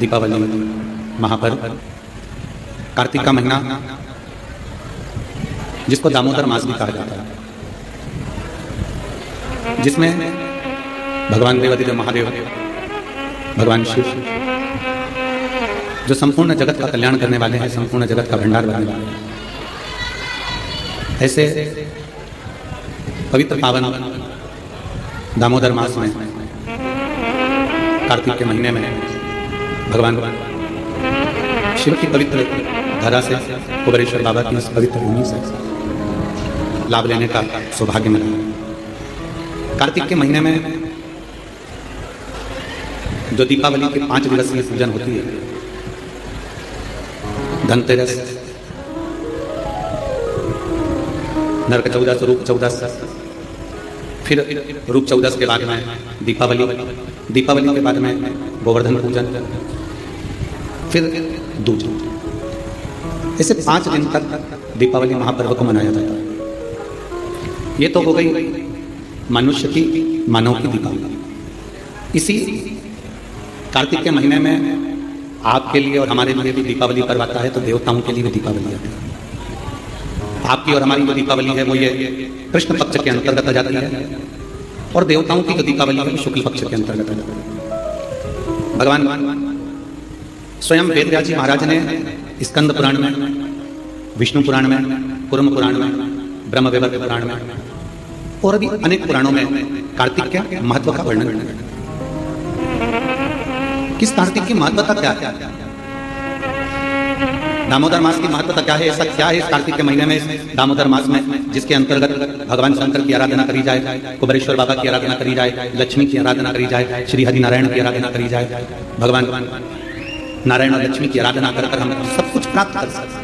दीपावली महापर्व, कार्तिक का महीना जिसको दामोदर मास भी कहा जाता है, जिसमें भगवान देवाधिदेव महादेव, भगवान शिव जो संपूर्ण जगत का कल्याण करने वाले हैं, संपूर्ण जगत का भंडार बनने वाले हैं, ऐसे पवित्र पावन दामोदर मास में, कार्तिक के महीने में भगवान शिव की पवित्र धारा से, कुबेरेश्वर बाबा की इस पवित्र भूमि से लाभ लेने का सौभाग्य मिला। कार्तिक के महीने में जो दीपावली के 5 दिवसीय पूजन होती है, धनतेरस, नरक चौदस, रूप चौदस, फिर रूप चौदस के बाद में दीपावली, दीपावली के बाद में गोवर्धन पूजन, फिर दूज, ऐसे 5 दिन तक दीपावली महापर्व को मनाया जाता है। ये तो हो गई मनुष्य की, मानव की दीपावली। इसी कार्तिक के महीने में आपके लिए और हमारे लिए भी दीपावली पर्व आता है, तो देवताओं के लिए भी दीपावली आती है। आपकी और हमारी जो दीपावली है वो ये कृष्ण पक्ष के अंतर्गत आ जाती है, और देवताओं की जो दीपावली है वो शुक्ल पक्ष के अंतर्गत आ जाती है। भगवान स्वयं वेदव्यास जी महाराज ने स्कंद पुराण में, विष्णु पुराण में, कूर्म पुराण में, ब्रह्मवैवर्त पुराण में और भी अनेक पुराणों में कार्तिक के महत्व का वर्णन किया। किस कार्तिक की महत्वता क्या है, दामोदर मास की महत्वता क्या है, ऐसा क्या है इस कार्तिक के महीने में, इस दामोदर मास में, जिसके अंतर्गत भगवान शंकर की आराधना करी जाए, कुबेरेश्वर बाबा की आराधना करी जाए, लक्ष्मी की आराधना करी जाए, श्री हरि नारायण की आराधना करी जाए। भगवान नारायण और लक्ष्मी की आराधना कर हम सब कुछ प्राप्त कर सकते,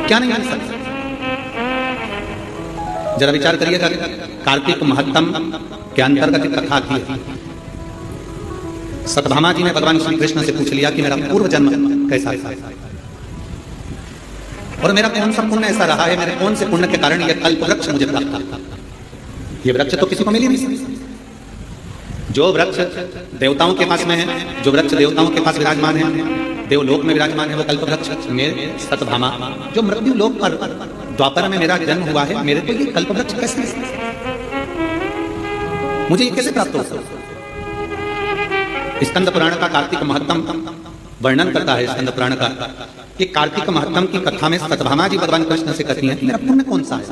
क्या नहीं कर सकते। जरा विचार करिएगा, कार्तिक महत्तम के अंतर्गत कथा आती है। सत्यभामा जी ने भगवान श्री कृष्ण से पूछ लिया कि मेरा पूर्व जन्म कैसा था और मेरा कौन सा पुण्य ऐसा रहा है, मेरे कौन से पुण्य के कारण यह कल्प वृक्ष मुझे प्राप्त था। यह वृक्ष तो किसी को मिल ही नहीं सकता। जो वृक्ष देवताओं के पास में है, जो वृक्ष देवताओं के पास विराजमान है, देवलोक में विराजमान है, वो कल्प वृक्ष मेरे सत्यभामा, जो मृत्यु लोक पर द्वापर में मेरा जन्म हुआ है, मेरे को ये कल्प वृक्ष कैसे, मुझे ये कैसे प्राप्त हो सकता। स्कंद पुराण का कार्तिक महत्तम वर्णन करता है। स्कंद पुराण का कि कार्तिक महत्तम की कथा में सत्यभामा जी भगवान कृष्ण से कहती हैं, मेरा पुण्य कौन सा है।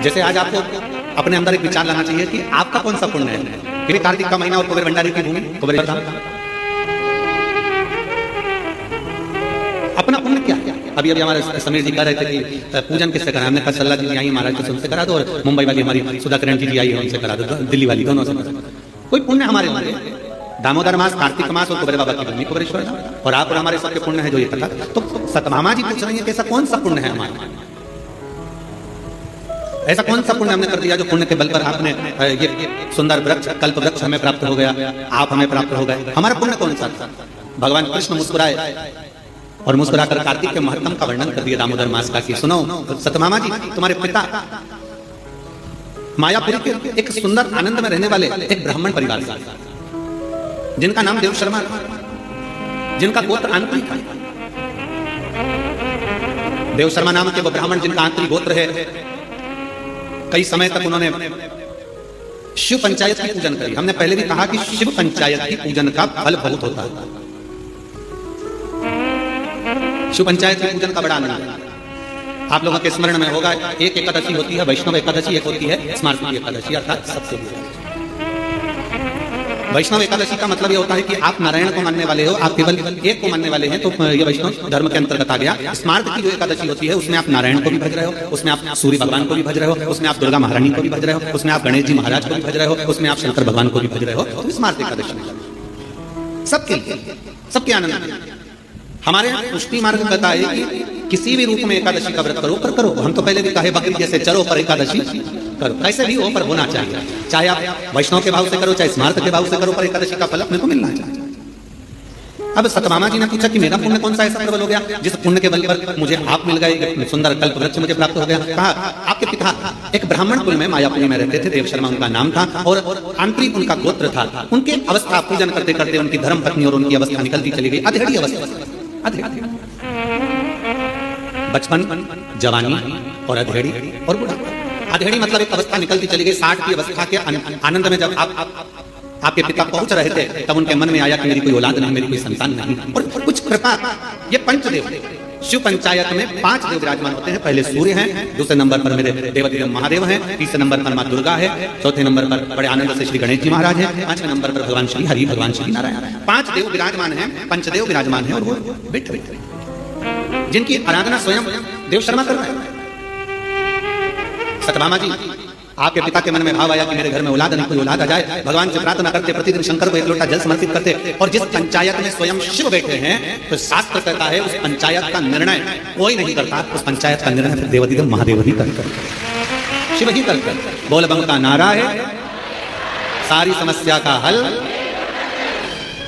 जैसे आज आपको अपने अंदर एक विचार लाना चाहिए कि आपका कौन सा पुण्य है। कि कार्तिक का महीना और कुबेर भंडारी की भूमि, कुबेर धाम, अपना पुण्य क्या है। अभी हमारे समीर जी कह रहे थे कि पूजन किससे करा, हमने कहा सल्ला जी आई महाराज से उनसे करा दो, और मुंबई वाली हमारी सुधा किरण जी आई है उनसे करा दो, दिल्ली वाली दोनों से। कोई पुण्य हमारे होंगे। दामोदर मास, कार्तिक मास और कुबेर बाबा की भूमि कुबेरेश्वर, और आप और हमारे सबके पुण्य है जो ये कथा। तो सत्यभामा जी पूछ रही है कि ऐसा कौन सा पुण्य है हमारा, ऐसा कौन सा पुण्य हमने कर दिया जो पुण्य के बल पर आपने ये सुंदर वृक्ष, कल्प वृक्ष हमें प्राप्त हो गया, आप हमें प्राप्त हो गए। हमारा पुण्य कौन सा था। भगवान कृष्ण मुस्कुराए और मुस्कुराकर कार्तिक के महत्तम का वर्णन कर दिया दामोदर मास का कि सुनो सत्यभामा जी, तुम्हारे पिता मायापुरी के एक सुंदर आनंद में रहने वाले एक ब्राह्मण परिवार से, जिनका नाम देव शर्मा, जिनका गोत्र आंतरी था। देव शर्मा नाम के वो ब्राह्मण जिनका आंतरी गोत्र है, कई समय तक उन्होंने शिव पंचायत की पूजन करी। हमने पहले भी कहा कि शिव पंचायत की पूजन का फल बहुत होता है। शिव पंचायत के पूजन का बड़ा आनंद है। आप लोगों के स्मरण में होगा, एक एकादशी होती है वैष्णव एकादशी, एक होती है स्मार्ती एकादशी, अर्थात सबसे वैष्णव एकादशी का मतलब ये होता है कि आप नारायण को मानने वाले हो, आप केवल एक को मानने वाले हैं, तो ये वैष्णव धर्म के अंतर्गत आ गया। स्मार्त की जो एकादशी होती है उसमें आप नारायण को भी भज रहे हो, उसमें आप सूर्य भगवान को भी भज रहे हो, उसमें आप दुर्गा महारानी को भी भज रहे हो, उसमें आप गणेश जी महाराज को भी भज रहे हो, उसमें आप शंकर भगवान को भी भज रहे हो। तो स्मार्त एकादशी सबके सबके आनंद। हमारे यहाँ पुष्टि मार्ग कहता है कि किसी भी रूप में एकादशी का व्रत करो, पर करो। हम तो पहले भी कहे बकरी जैसे चलो पर एकादशी करो, कैसे भी हो पर होना चाहिए। चाहे आप वैष्णव के भाव से करो, चाहे स्मार्त के भाव से करो, पर एकादशी का फल अपने को मिलना चाहिए। अब सत्यभामा जी ने पूछा कि मेरा पुण्य कौन सा ऐसा प्रबल हो गया जिस पुण्य के बल पर मुझे आप मिल गए, एक सुंदर कल्प वृक्ष मुझे प्राप्त हो गया। कहा आपके पिता एक ब्राह्मण कुल में मायापुरी में रहते थे, देव शर्मा उनका नाम था और आंतरिक उनका गोत्र था। उनके अवस्था पूजन करते करते उनकी धर्म पत्नी और उनकी अवस्था निकलती चली गई, अधेड़ी अवस्था, बचपन, जवानी और अधेड़ी और बुढ़ापा। अधेड़ी मतलब एक अवस्था निकलती चली गई, 60 की अवस्था के आनंद में जब आपके पिता पहुंच रहे थे तब उनके मन में आया कि मेरी कोई औलाद नहीं, मेरी कोई संतान नहीं। और कुछ कृपा, ये पंचदेव शिव पंचायत में 5 देव विराजमान होते हैं। पहले सूर्य हैं, दूसरे नंबर पर मेरे देवाधिदेव महादेव हैं, तीसरे नंबर पर मां दुर्गा है, चौथे नंबर पर बड़े आनंद से श्री गणेश जी महाराज हैं, 5वें नंबर पर भगवान श्री हरि, भगवान श्री नारायण। 5 देव विराजमान हैं, पंचदेव विराजमान है और वो बैठे जिनकी आराधना स्वयं देव शर्मा कर रहे हैं। सत्यभामा जी, आपके पिता के मन में भाव आया कि मेरे घर में औलाद नहीं, कोई औलाद आ जाए। भगवान से प्रार्थना करते, प्रतिदिन शंकर को 1 लोटा जल समर्पित करते। और जिस पंचायत में स्वयं शिव बैठे हैं तो शास्त्र कहता है उस पंचायत का निर्णय कोई नहीं करता, उस पंचायत का निर्णय देवाधिदेव महादेव ही करते, शिव ही करते। बोल बम का नारा है, सारी समस्या का हल।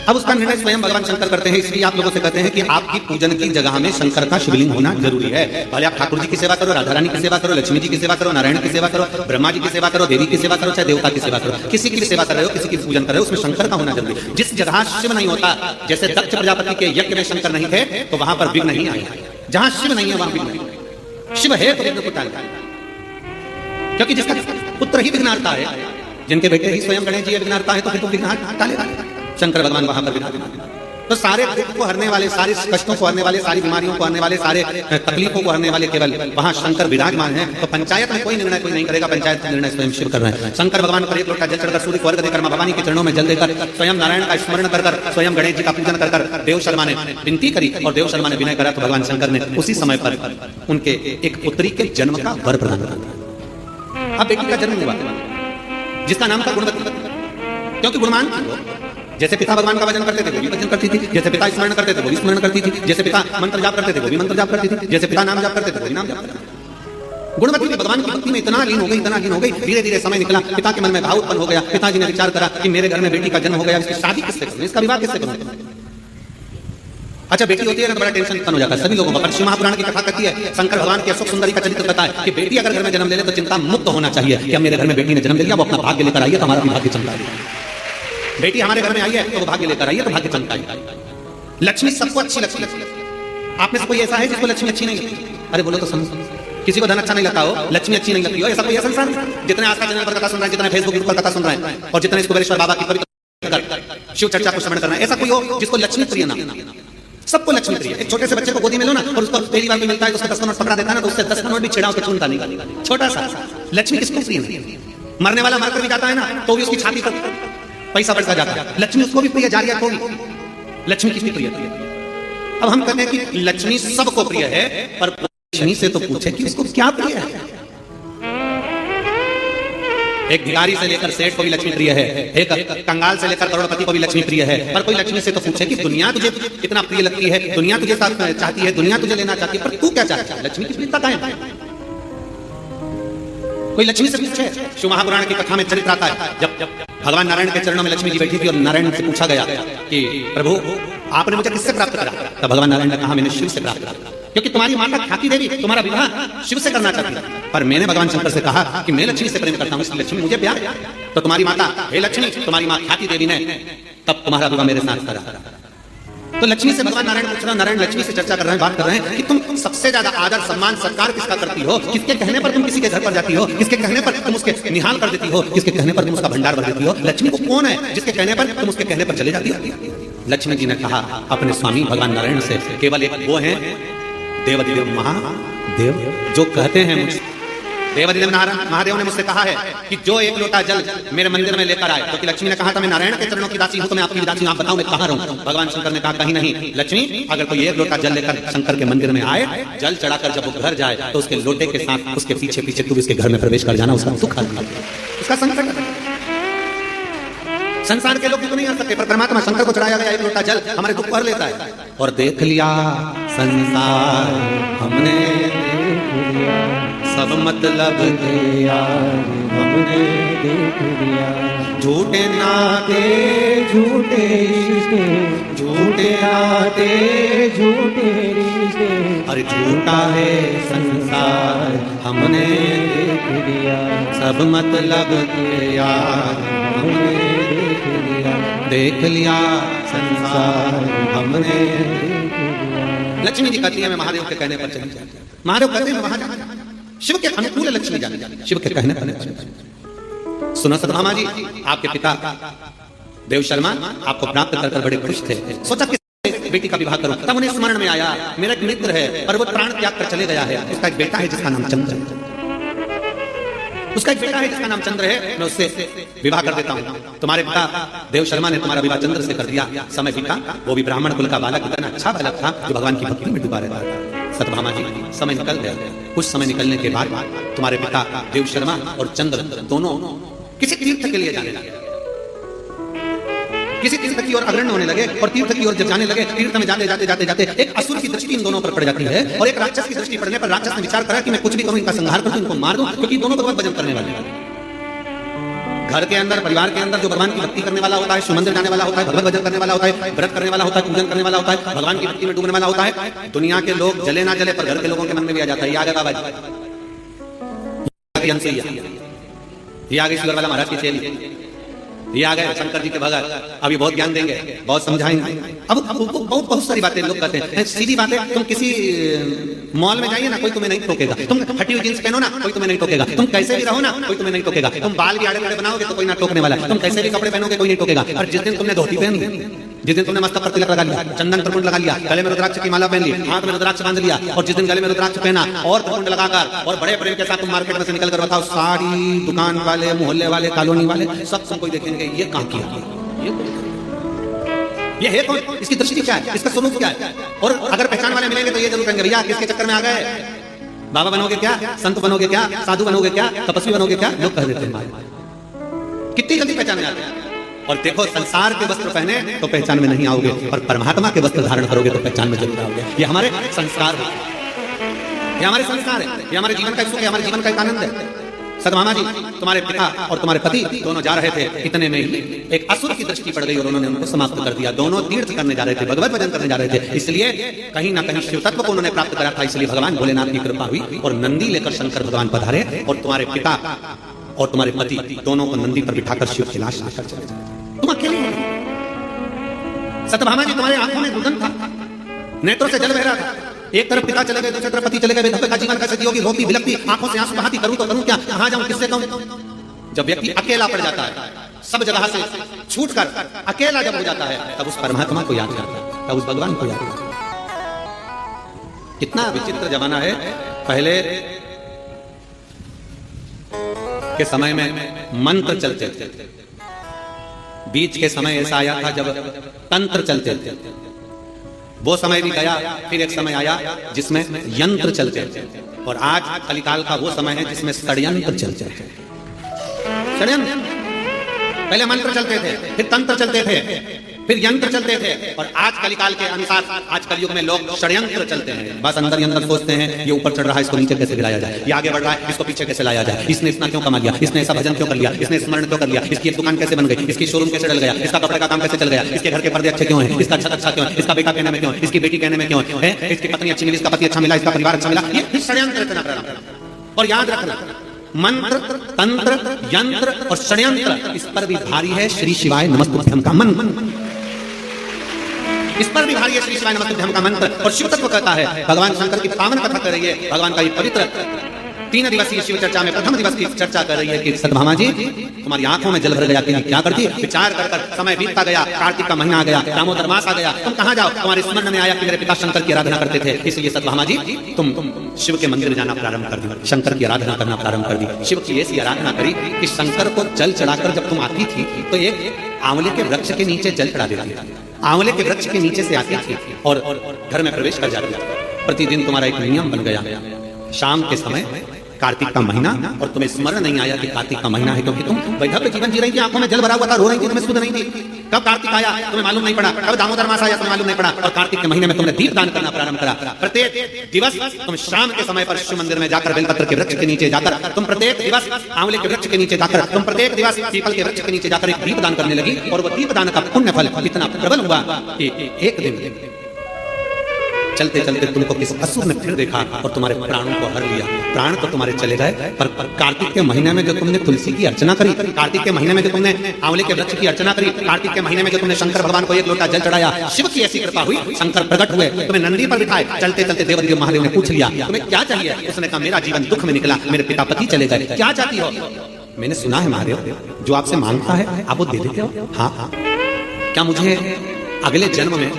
अब उसका निर्णय स्वयं भगवान शंकर करते हैं। इसलिए आप लोगों से कहते हैं कि आपकी पूजन की जगह में शंकर का शिवलिंग होना जरूरी है। भले आप ठाकुर जी की सेवा करो, राधा रानी की सेवा करो, लक्ष्मी जी की सेवा करो, नारायण की सेवा करो, ब्रह्मा जी की सेवा करो, देवी की सेवा करो, चाहे देवता की सेवा करो, किसी की भी सेवा कर रहे हो, किसी की पूजन कर रहे हो, उसमें शंकर का होना जरूरी है। जिस जगह शिव नहीं होता, जैसे दक्ष प्रजापति के यज्ञ में शंकर नहीं थे तो वहां पर विघ्न नहीं आया। जहां शिव नहीं है वहां विघ्न नहीं। शिव है तो विघ्न को टालता है, क्योंकि जिसका पुत्र ही विघ्नार्ता है, जिनके बेटे ही स्वयं गणेश जी विघ्नार्ता है, तो फिर तो विघ्न टालेगा शंकर भगवान वहां पर विघ्न। तो सारे दुख को हरने वाले, सारे कष्टों को हरने वाले, सारी बीमारियों को हरने वाले, सारे तकलीफों को हरने वाले केवल वहां शंकर विराजमान है। तो पंचायत में कोई निर्णय कोई नहीं करेगा, पंचायत का निर्णय स्वयं शिव कर रहे हैं। शंकर भगवान पर 1 लोटा जल चढ़कर, सूर्य को अर्घ्य देकर, मां भवानी के चरणों में जल देकर, स्वयं नारायण का स्मरण कर स्वयं गणेश जी का पूजन कर देव शर्मा ने विनती करी और देव शर्मा ने विनय करा तो भगवान शंकर ने उसी समय पर उनके एक पुत्री के जन्म का वर प्रदान करा। अब बेटी का जन्म हुआ जिसका नाम था गुणवती, क्योंकि गुणमान थी वो। जैसे पिता भगवान का भजन करते थे वो भी भजन करती थी, जैसे पिता स्मरण करते थे वो भी स्मरण करती थी, जैसे पिता मंत्र जाप करते थे वो भी मंत्र जाप करती थी, जैसे पिता नाम जाप करते थे वो भी नाम जाप करती थी। गुणवती भी भगवान की भक्ति में इतना लीन हो गई। धीरे धीरे समय निकला, पिता के मन में भाव उत्पन्न हो गया। पिताजी ने विचार करा कि मेरे घर में बेटी का जन्म हो गया, इसकी शादी किससे करूं, इसका विवाह किससे करूं। अच्छा, बेटी होती है ना तो बड़ा टेंशन उत्पन्न हो जाता है सभी लोगों को। शिव महापुराण की कथा कहती है, शंकर भगवान के अशोक सुंदरी का चरित्र बताया कि बेटी अगर घर में जन्म ले ले तो चिंता मुक्त होना चाहिए कि मेरे घर में बेटी ने जन्म ले लिया, वो अपना भाग्य लेकर आई है तो हमारा भी भाग्य चमका है। बेटी हमारे घर में आई है तो वो भाग्य लेकर आई है तो भाग्य चमका है। लक्ष्मी सबको अच्छी लगती है। आप में से कोई ऐसा है जिसको लक्ष्मी अच्छी नहीं लगती? अरे बोलो तो समझ। किसी को धन अच्छा नहीं लगता हो, लक्ष्मी अच्छी नहीं लगती हो, ऐसा कोई संसार में? जितने आज का चैनल पर कथा सुन रहे हैं, जितने फेसबुक पर कथा सुन रहे हैं और जितने कुबेरेश्वर बाबा की पवित्र शिव चर्चा को श्रवण कर रहे हैं, ऐसा कोई हो जिसको लक्ष्मी प्रिय ना? सबको लक्ष्मी प्रिय। एक छोटे से बच्चे को गोदी में लो ना और उसको पहली बार मिलता है तो उसको 10 नोट पकड़ा देता है ना, तो उससे 10 नोट भी छेड़ा के छूनता नहीं। छोटा सा लक्ष्मी किसको प्रिय नहीं? मरने वाला मरकर भी जाता है ना तो भी उसकी छाती पर पैसा बढ़ता जाता है, लक्ष्मी उसको भी प्रिय, जारिया को भी। लक्ष्मी किसकी प्रिय है? अब हम कहते हैं कि लक्ष्मी सबको प्रिय है, पर लक्ष्मी से तो पूछे कि उसको क्या प्रिय है। एक भिखारी से लेकर सेठ को भी लक्ष्मी प्रिय है, एक कंगाल से लेकर करोड़पति को भी लक्ष्मी प्रिय है, पर कोई लक्ष्मी से तो पूछे कि दुनिया तुझे कितना प्रिय लगती है, दुनिया तुझे चाहती है, दुनिया तुझे लेना चाहती है, पर तू क्या चाहता है? लक्ष्मी किस प्रियता का है? कोई लक्ष्मी से पूछे। शिव महापुराण की कथा में चरित्र आता है, जब भगवान नारायण के चरणों में लक्ष्मी जी बैठी थी और नारायण से पूछा गया कि प्रभु आपने मुझे किससे प्राप्त करा? तब भगवान नारायण ने कहा मैंने शिव से प्राप्त करा, क्योंकि तुम्हारी माता ख्याति देवी तुम्हारा विवाह शिव से करना चाहती है, पर मैंने भगवान शंकर से कहा कि मैं लक्ष्मी से प्रेम करता हूं, इसलिए लक्ष्मी मुझे प्यार। तो तुम्हारी माता हे लक्ष्मी, तुम्हारी मां ख्याति देवी ने तब तुम्हारा विवाह मेरे साथ करा। तो लक्ष्मी से भगवान नारायण पूछ रहे हैं, नारायण लक्ष्मी से चर्चा कर रहे हैं, बात कर रहे हैं कि तुम सबसे ज्यादा आदर सम्मान सत्कार किसका करती हो? किसके कहने पर तुम किसी के घर पर जाती हो? किसके कहने पर तुम उसके निहाल कर देती हो? किसके कहने पर तुम उसका भंडार भर देती हो? लक्ष्मी को कौन है जिसके कहने पर तुम उसके कहने पर चले जाती हो? लक्ष्मी जी ने कहा अपने स्वामी भगवान नारायण से, केवल एक वो है देवाधिदेव महादेव जो कहते हैं मुझे। देवाधिदेव महादेव ने मुझसे कहा है कि जो 1 लोटा जल मेरे मंदिर में लेकर आए, क्योंकि लक्ष्मी ने कहा था मैं नारायण के चरणों की दासी हूं, तो मैं आपकी दासी हूं, आप बताओ मैं कहां रहूं? भगवान शंकर ने कहा कहीं नहीं लक्ष्मी, अगर कोई 1 लोटा जल लेकर शंकर के मंदिर में आए, जल चढ़ाकर जब वो घर जाए तो उसके लोटे के साथ उसके पीछे पीछे तू उसके घर में प्रवेश कर जाना, उसका दुख हल, उसका संकट। संसार के लोग तो नहीं आ सकते, पर परमात्मा शंकर को चढ़ाया गया 1 लोटा जल हमारे दुख हर लेता है। और देख लिया संसार हमने, सब मतलब के यार हमने देख लिया। झूठे नाते झूठे रिश्ते, झूठे नाते झूठे रिश्ते, अरे झूठा है संसार हमने देख लिया। सब मतलब के यार हमने देख लिया संसार हमने। लक्ष्मी जी कहती है मैं महादेव के कहने पर चली जाती। महादेव कहते हैं वहां जाना, शिव के अनुकूल लक्ष्मी जाती, शिव के कहने पर। सुनो सत्यभामा जी, आपके पिता देव शर्मा आपको प्राप्त कर बड़े खुश थे। सोचा कि बेटी का विवाह करूं, तब उन्हें स्मरण में आया मेरा एक मित्र है और वो प्राण त्याग कर चले गया है, उसका एक बेटा है जिसका नाम चंद्र है, उसका एक बेटा है जिसका नाम चंद्र है, मैं उससे विवाह कर देता हूं। तुम्हारे पिता देव शर्मा ने तुम्हारा विवाह चंद्र से कर दिया। समय बीता, वो भी ब्राह्मण कुल का बालक, इतना अच्छा बालक था जो भगवान की भक्ति में डूबा रहता था। सत्यभामा जी, समय निकल गया। कुछ समय निकलने के बाद तुम्हारे पिता देव शर्मा और चंद्र दोनों किसी तीर्थ के लिए जाने लगे, किसी तीर्थ की ओर अग्रणी होने लगे। और तीर्थ की ओर जब जाने लगे, तीर्थ में जाते जाते जाते जाते एक असुर की दृष्टि इन दोनों पर पड़ जाती है और एक राक्षस की दृष्टि पड़ने पर राक्षस ने विचार करा कि मैं कुछ भी करूं, इनका संहार करूं, इनको मार दूं, क्योंकि दोनों भगवत भजन करने वाले हैं। घर के अंदर, परिवार के अंदर जो भगवान की भक्ति करने वाला होता है, शिव मंदिर जाने वाला होता है, भगवत भजन करने वाला होता है, व्रत करने वाला होता है, पूजन करने वाला होता है, भगवान की भक्ति में डूबने वाला होता है, दुनिया के लोग जले ना जले पर घर के लोगों के मन में भी आ जाता है, ये आ गया बाबा जी, ये आ गई शुगर वाला महाराज की चेली, ये आ गए शंकर जी के भगत, अभी बहुत ज्ञान देंगे, बहुत समझाएंगे। अब बहुत सारी बातें लोग कहते हैं, सीधी बातें। तुम किसी मॉल में जाइए ना, कोई तुम्हें नहीं टोकेगा। तुम फटी हुई जींस पहनो ना, कोई तुम्हें नहीं टोकेगा। तुम कैसे भी रहो ना, कोई तुम्हें नहीं टोकेगा। तुम बाल भी आड़े आड़े बनाओगे तो कोई ना टोकने वाला। तुम कैसे भी कपड़े पहनोगे कोई नहीं टोकेगा। और जिस दिन तुमने धोती पहन ली, जिस दिन तुमने मस्तक पर तिलक लगा लिया, चंदन त्रिपुंड लगा लिया, गले में रुद्राक्ष की माला पहन ली, हाथ में रुद्राक्ष बांध लिया, और जिस दिन गले में रुद्राक्ष पहना और त्रिपुंड लगाकर और बड़े प्रेम के साथ तुम मार्केट में से निकल कर बताओ, सारी दुकान वाले, मोहल्ले वाले, कॉलोनी वाले सब तुमको देखेंगे ये कहां किया, ये है कौन, इसकी दृष्टि क्या है, इसका स्वरूप क्या है। और अगर पहचान वाले मिलेंगे तो ये जरूर कहेंगे भैया किसके चक्कर में आ गए, बाबा बनोगे क्या, संत बनोगे क्या, साधु बनोगे क्या, तपस्वी बनोगे क्या, लोग कह देते हैं। कितनी जल्दी पहचान में आते हैं। और देखो, संसार के वस्त्र पहने तो पहचान में नहीं आओगे, और परमात्मा के वस्त्र धारण करोगे तो पहचान में जरूर आओगे। ये हमारे संस्कार है, ये हमारे संस्कार है, ये हमारे जीवन का सुख है, हमारे जीवन का एक आनंद है। सत्यभामा जी, तुम्हारे पिता और तुम्हारे पति दोनों जा रहे थे, इतने में ही एक असुर की दृष्टि पड़ गई और उन्होंने उनको समाप्त कर दिया। दोनों तीर्थ करने जा रहे थे, भगवत भजन करने जा रहे थे, इसलिए कहीं ना कहीं शिव तत्व को उन्होंने प्राप्त करा था। इसलिए भगवान भोलेनाथ की कृपा हुई और नंदी लेकर शंकर भगवान पधारे और तुम्हारे पिता और तुम्हारे पति दोनों को नंदी पर बिठाकर शिव की लाश लेकर चले जाए। तुम अकेले हो। सत्यभामा जी, तुम्हारे आंखों में रुदन था, नेत्रों से जल बह रहा था। एक तरफ पिता चले गए, दूसरी तरफ पति चले गए, विधवा का जीवन कैसे जियोगी, रोती बिलखती, आंखों से आंसू बहाती, करूं तो करूं क्या, कहां जाऊं, किससे कहूं। जब व्यक्ति अकेला पड़ जाता है, सब जगह से छूटकर अकेला जब हो जाता है, तब उस परमात्मा को याद करता है, तब उस भगवान को याद करता है। कितना विचित्र जमाना है। पहले के समय में मंत्र चलते थे, बीच के समय ऐसा आया था जब तंत्र चलते थे, वो समय भी गया। फिर एक समय आया जिसमें यंत्र चलते थे, और आज कलिकाल का वो समय है जिसमें षड्यंत्र चलते थे। षड्यंत्र, पहले मंत्र चलते थे, फिर तंत्र चलते थे, फिर यंत्र चलते थे, और आज कलिकाल के अनुसार आज कलयुग में लोग षड्यंत्र चलते हैं। बस अंदर ही अंदर सोचते हैं ये ऊपर चढ़ रहा है, इसको नीचे कैसे गिराया जाए, ये आगे बढ़ रहा है, इसको पीछे कैसे लाया जाए, इसने इतना क्यों कमा लिया, इसने ऐसा भजन क्यों कर लिया, इसने स्मरण क्यों कर लिया, इसकी एक दुकान कैसे बन गई, इसकी शोरूम कैसे डल गया, इसका कपड़े का काम कैसे चल गया, इसके घर के पर्दे अच्छे क्यों हैं, इसका छत अच्छा क्यों है, इसका बेटा कहने में क्यों है, इसकी बेटी कहने में क्यों है, इसकी पत्नी अच्छी मिली, इसका पति अच्छा मिला, इसका परिवार अच्छा मिला। ये षड्यंत्र रचना प्रारंभ। और याद रखना, मंत्र, तंत्र, यंत्र और षड्यंत्र, इस पर भी भारी है श्री शिवाय नमस्तुभ्यं का मंत्र। इस पर भी भारी है श्री शिवाय नमस्तुभ्यं का मंत्र। और शिव तत्व कहता है, भगवान शंकर की पावन कथा कर रही है, भगवान का ये पवित्र 3 दिवसीय शिव चर्चा में प्रथम दिवस की चर्चा कर रही है कि सत्यभामा जी, तुम्हारी आंखों में जल भर गया, क्या करती, विचार कर समय बीतता गया, कार्तिक का महीना आ गया, दामोदर मास आ गया, तुम कहां जाओ, तुम्हारे स्मरण में आया कि मेरे पिता शंकर की आराधना करते थे, इसलिए सत्यभामा जी तुम शिव के मंदिर में जाना प्रारंभ कर दी, शंकर की आराधना करना प्रारंभ कर दी। शिव की ऐसी आराधना करी कि शंकर को जल चढ़ाकर जब तुम आती थी तो एक आंवले के वृक्ष के नीचे जल चढ़ा देती थी, आंवले के वृक्ष के नीचे से आती थी और घर में प्रवेश कर जाती थी। प्रतिदिन तुम्हारा एक नियम बन गया, शाम के समय कार्तिक का महीना, और तुम्हें स्मरण नहीं आया कि कार्तिक का महीना है, क्योंकि तुम वैधव्य जीवन जी रही थी, आंखों में जल भरा हुआ था, रो रही थी, तुम्हें सुध नहीं थी। कब कार्तिक आया तुम्हें मालूम नहीं पड़ा, कब दामोदर मास आया तुम्हें मालूम नहीं पड़ा, और कार्तिक के महीने में तुमने दीप दान करना प्रारंभ करा। प्रत्येक दिवस तुम शाम के समय पर शिव मंदिर में जाकर बेलपत्र के वृक्ष के नीचे जाकर, तुम प्रत्येक दिवस आंवले के वृक्ष के नीचे जाकर, तुम प्रत्येक दिवस पीपल के वृक्ष के नीचे जाकर एक दीप दान करने लगी, और वो दीप दान का पुण्य फल इतना प्रबल हुआ कि एक दिन चलते चलते तुमको किस असुर ने फिर देखा और तुम्हारे प्राणों को हर लिया। प्राण तो तुम्हारे चले गए, पर कार्तिक के महीने में जो तुमने तुलसी की अर्चना करी, कार्तिक के महीने में जो तुमने आंवले के वृक्ष की अर्चना करी, कार्तिक के महीने में जो तुमने शंकर भगवान को एक लोटा जल चढ़ाया, शिव की ऐसी कृपा हुई, शंकर प्रकट हुए, तुम्हें नंदी पर बिठाए। चलते चलते देवदेव महादेव ने पूछ लिया तुम्हें क्या चाहिए। उसने कहा मेरा जीवन दुख में निकला, मेरे पिता पति चले गए, क्या चाहती हो। मैंने सुना है महादेव जो आपसे मांगता है आप वो दे देते हो। हाँ, क्या मुझे अगले जन्म में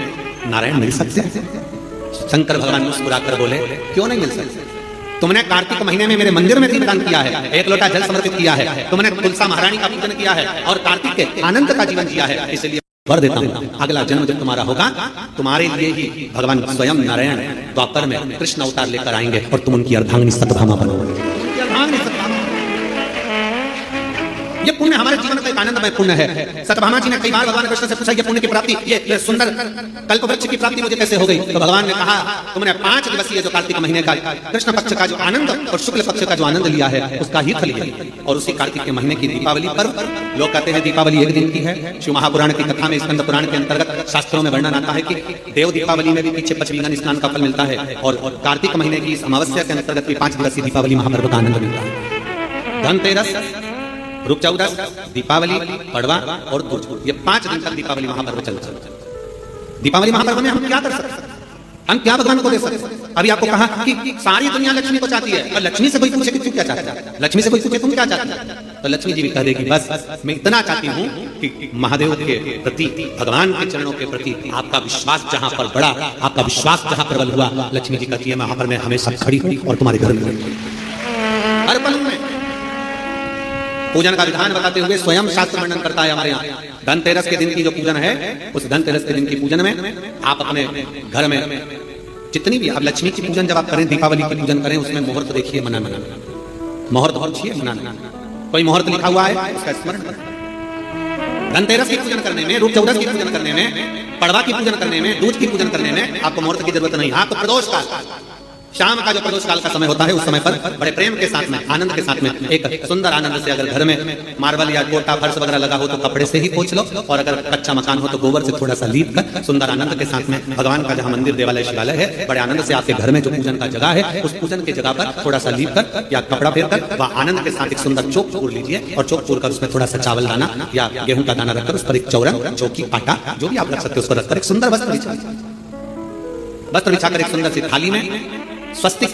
नारायण मिल सकते हैं। शंकर भगवान मुस्कुराकर बोले क्यों नहीं मिल सकते। तुमने कार्तिक महीने में मेरे मंदिर में दीपदान किया है, एक लोटा जल समर्पित किया है, तुमने तुलसा महारानी का पूजन किया है और कार्तिक के आनंद का जीवन जिया है, इसलिए वर देता हूँ अगला जन्म जब तुम्हारा होगा तुम्हारे लिए ही भगवान स्वयं नारायण द्वापर में कृष्ण अवतार लेकर आएंगे और तुम उनकी अर्धांगिनी सत्यभामा बनोगे। ये पुण्य हमारे जीवन का एक आनंदमय पुण्य है। सत्यभामा जी ने कई बार भगवान कृष्ण से पूछा ये पुण्य की प्राप्ति, ये सुंदर कल्पवृक्ष की प्राप्ति मुझे कैसे हो गई। तो भगवान ने कहा तुमने 5 दिवसीय जो कार्तिक महीने का कृष्ण पक्ष का जो आनंद और शुक्ल पक्ष का जो आनंद लिया है उसका ही फल है। और उसी कार्तिक के महीने की दीपावली पर्व, लोग कहते हैं दीपावली एक दिन की है। शिव महापुराण की कथा में स्कंद पुराण के अंतर्गत शास्त्रों में वर्णन आता है कि देव दीपावली में भी पीछे पचवीगन स्नान का फल मिलता है और कार्तिक महीने की इस अमावस्या के अंतर्गत भी 5 दिवसीय दीपावली महापर्व का आनंद मिलता है। धनतेरस, रूप चौदस, दीपावली, पड़वा और दूज, ये 5 दिन तक दीपावली महापर्व चलता है। दीपावली महापर्व में हम क्या कर सकते हैं, हम क्या भगवान को दे सकते हैं। अभी आपको कहा कि सारी दुनिया लक्ष्मी को चाहती है, और लक्ष्मी से कोई पूछे कि तू क्या चाहता है, लक्ष्मी से कोई पूछे तुम क्या चाहता है, तो लक्ष्मी जी भी कह देगी बस मैं इतना चाहती हूँ कि महादेव के प्रति, भगवान के चरणों के प्रति आपका विश्वास जहां पर बढ़ा, आपका विश्वास जहां प्रबल हुआ, लक्ष्मी जी कहती है मैं वहां पर मैं हमेशा खड़ी हुई और तुम्हारे घर में हर पल में। पूजन का विधान बताते हुए स्वयं शास्त्र वर्णन करता है हमारे यहाँ। धनतेरस के दिन की जो पूजन है, उस धनतेरस के दिन की पूजन में आप अपने घर में जितनी भी आप लक्ष्मी की पूजन जब आप करें, दीपावली की पूजन करें, उसमें मुहूर्त देखिए, मनाना मुहूर्त पूछिए, मनाना कोई मुहूर्त लिखा हुआ है उसका स्मरण करें। धनतेरस की पूजन करने में, रूप चौदस की पूजन करने में, पड़वा की पूजन करने में, दूज की पूजन करने में आपको मुहूर्त की जरूरत नहीं। आपको प्रदोष काल, शाम का जो प्रदोष काल का समय होता है उस समय पर बड़े प्रेम के साथ में, आनंद के साथ में, एक सुंदर आनंद से, अगर घर में मार्बल या कोटा फर्श वगैरह लगा हो तो कपड़े से ही पोंछ लो, और अगर कच्चा मकान हो तो गोबर से थोड़ा सा लीप कर सुंदर आनंद के साथ में भगवान का जहाँ मंदिर देवालय शिवालय है, बड़े आनंद से आपके घर में जो पूजन का जगह है उस पूजन की जगह पर थोड़ा सा लीप कर या कपड़ा फेर कर वह आनंद के साथ एक सुंदर चौक पूर लीजिए, और चौक पूर कर उसमें थोड़ा सा चावल दाना या गेहूं का दाना रखकर उस पर एक चौरन, चौकी, आटा जो भी आप रख सकते हो उसको रखकर एक सुंदर वस्त्र बिछाकर एक सुंदर सी थाली में स्वस्तिक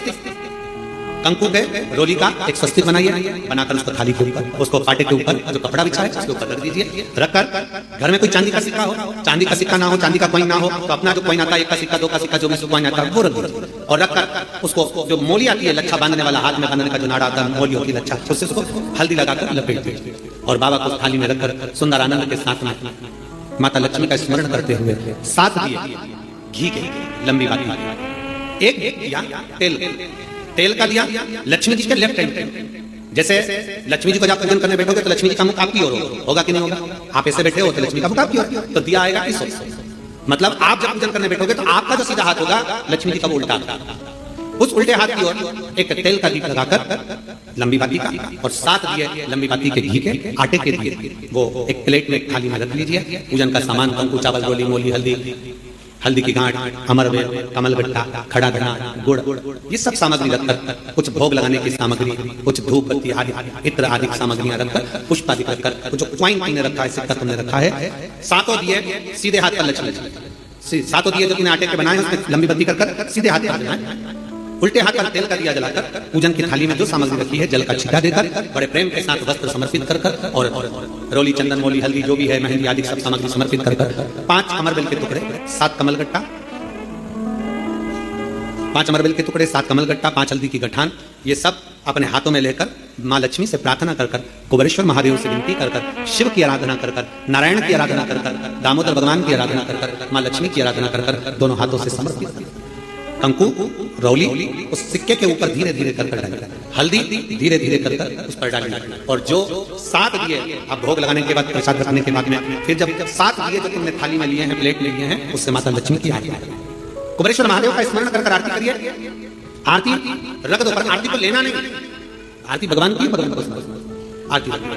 कंकु के रोली का एक स्वस्तिक बनाइए, बनाकर उसको थाली के ऊपर, उसको पाटे के ऊपर जो कपड़ा बिछा है उसके ऊपर रख दीजिए। रखकर घर में कोई चांदी का सिक्का हो, चांदी का सिक्का ना हो, चांदी का कॉइन ना हो तो अपना जो कॉइन आता है, 1 का सिक्का, 2 का सिक्का, जो भी कॉइन आता है वो रख दीजिए। और रखकर उसको जो मोली आती है लच्छा बांधने वाला, हाथ में बांधने का जो नाड़ा आता है, मोली होती है लच्छा, उससे उसको हल्दी लगाकर लपेट दीजिए और बाबा को थाली में रखकर सुंदर आनंद के साथ में माता लक्ष्मी का स्मरण करते हुए 7 दिए घी के लंबी बाती, एक या तेल का दिया लक्ष्मी जी के लेफ्ट हैंड पे। जैसे लक्ष्मी जी को जब पूजन करने बैठोगे तो लक्ष्मी जी का मुख आपकी ओर होगा कि नहीं होगा, आप ऐसे बैठे हो तो लक्ष्मी का मुख आपकी ओर, तो दिया आएगा किस ओर, मतलब आप जब पूजन करने बैठोगे तो आपका जो सीधा हाथ होगा लक्ष्मी जी का वो उल्टा, उस उल्टे हाथ की ओर एक तेल का दीप लगाकर लंबी बाती का और 7 दिए लंबी बाती के घी के, आटे के दिए, वो एक प्लेट में, एक थाली में रख लीजिए। पूजन का सामान कंकु, चावल, रोली, मोली, हल्दी की गांठ, अमरवेल, कमलगट्टा, खड़ा धना, गुड़, ये सब सामग्री रखकर, कुछ भोग लगाने की सामग्री, कुछ धूप बत्ती आदि इत्र आदि सामग्रियां रखकर, पुष्प आदि रखकर, जो क्वाइन तुमने रखा है, सिक्का तुमने रखा है, 7 दिए सीधे हाथ पर लक्ष्मी, 7 दिए जो तुमने आटे के बनाए उसमें लंबी बत्ती कर सीधे हाथ पर बनाए, उल्टे हाथ पर तेल का दिया जलाकर पूजन की थाली में जो सामग्री रखी है जल का छींटा देकर, बड़े प्रेम के साथ वस्त्र समर्पित कर और रोली, चंदन, मोली, हल्दी जो भी है, मेहंदी आदि सब सामग्री समर्पित कर 5 अमरबेल के टुकड़े, 7 कमलगट्टा, 5 अमरबेल के टुकड़े, 7 कमलगट्टा, 5 हल्दी की गठान, ये सब अपने हाथों में लेकर माँ लक्ष्मी से प्रार्थना कर कुबेरेश्वर महादेव से विनती कर शिव की आराधना कर नारायण की आराधना कर दामोदर भगवान की आराधना कर माँ लक्ष्मी की आराधना कर दोनों हाथों से समर्पित कंकु, रौली उस सिक्के के ऊपर धीरे धीरे कर डालें, हल्दी धीरे धीरे कर उस पर डालें, और जो 7 दिए आप भोग लगाने के बाद, प्रसाद रखने के बाद में, फिर जब 7 दिए जो तुमने थाली में लिए हैं, प्लेट में लिए हैं, उससे माता लक्ष्मी की आरती करें। कुबेरेश्वर महादेव का स्मरण कर आरती करिए। आरती रख दो, पर आरती को लेना नहीं, आरती भगवान की, भगवान को आरती रखना।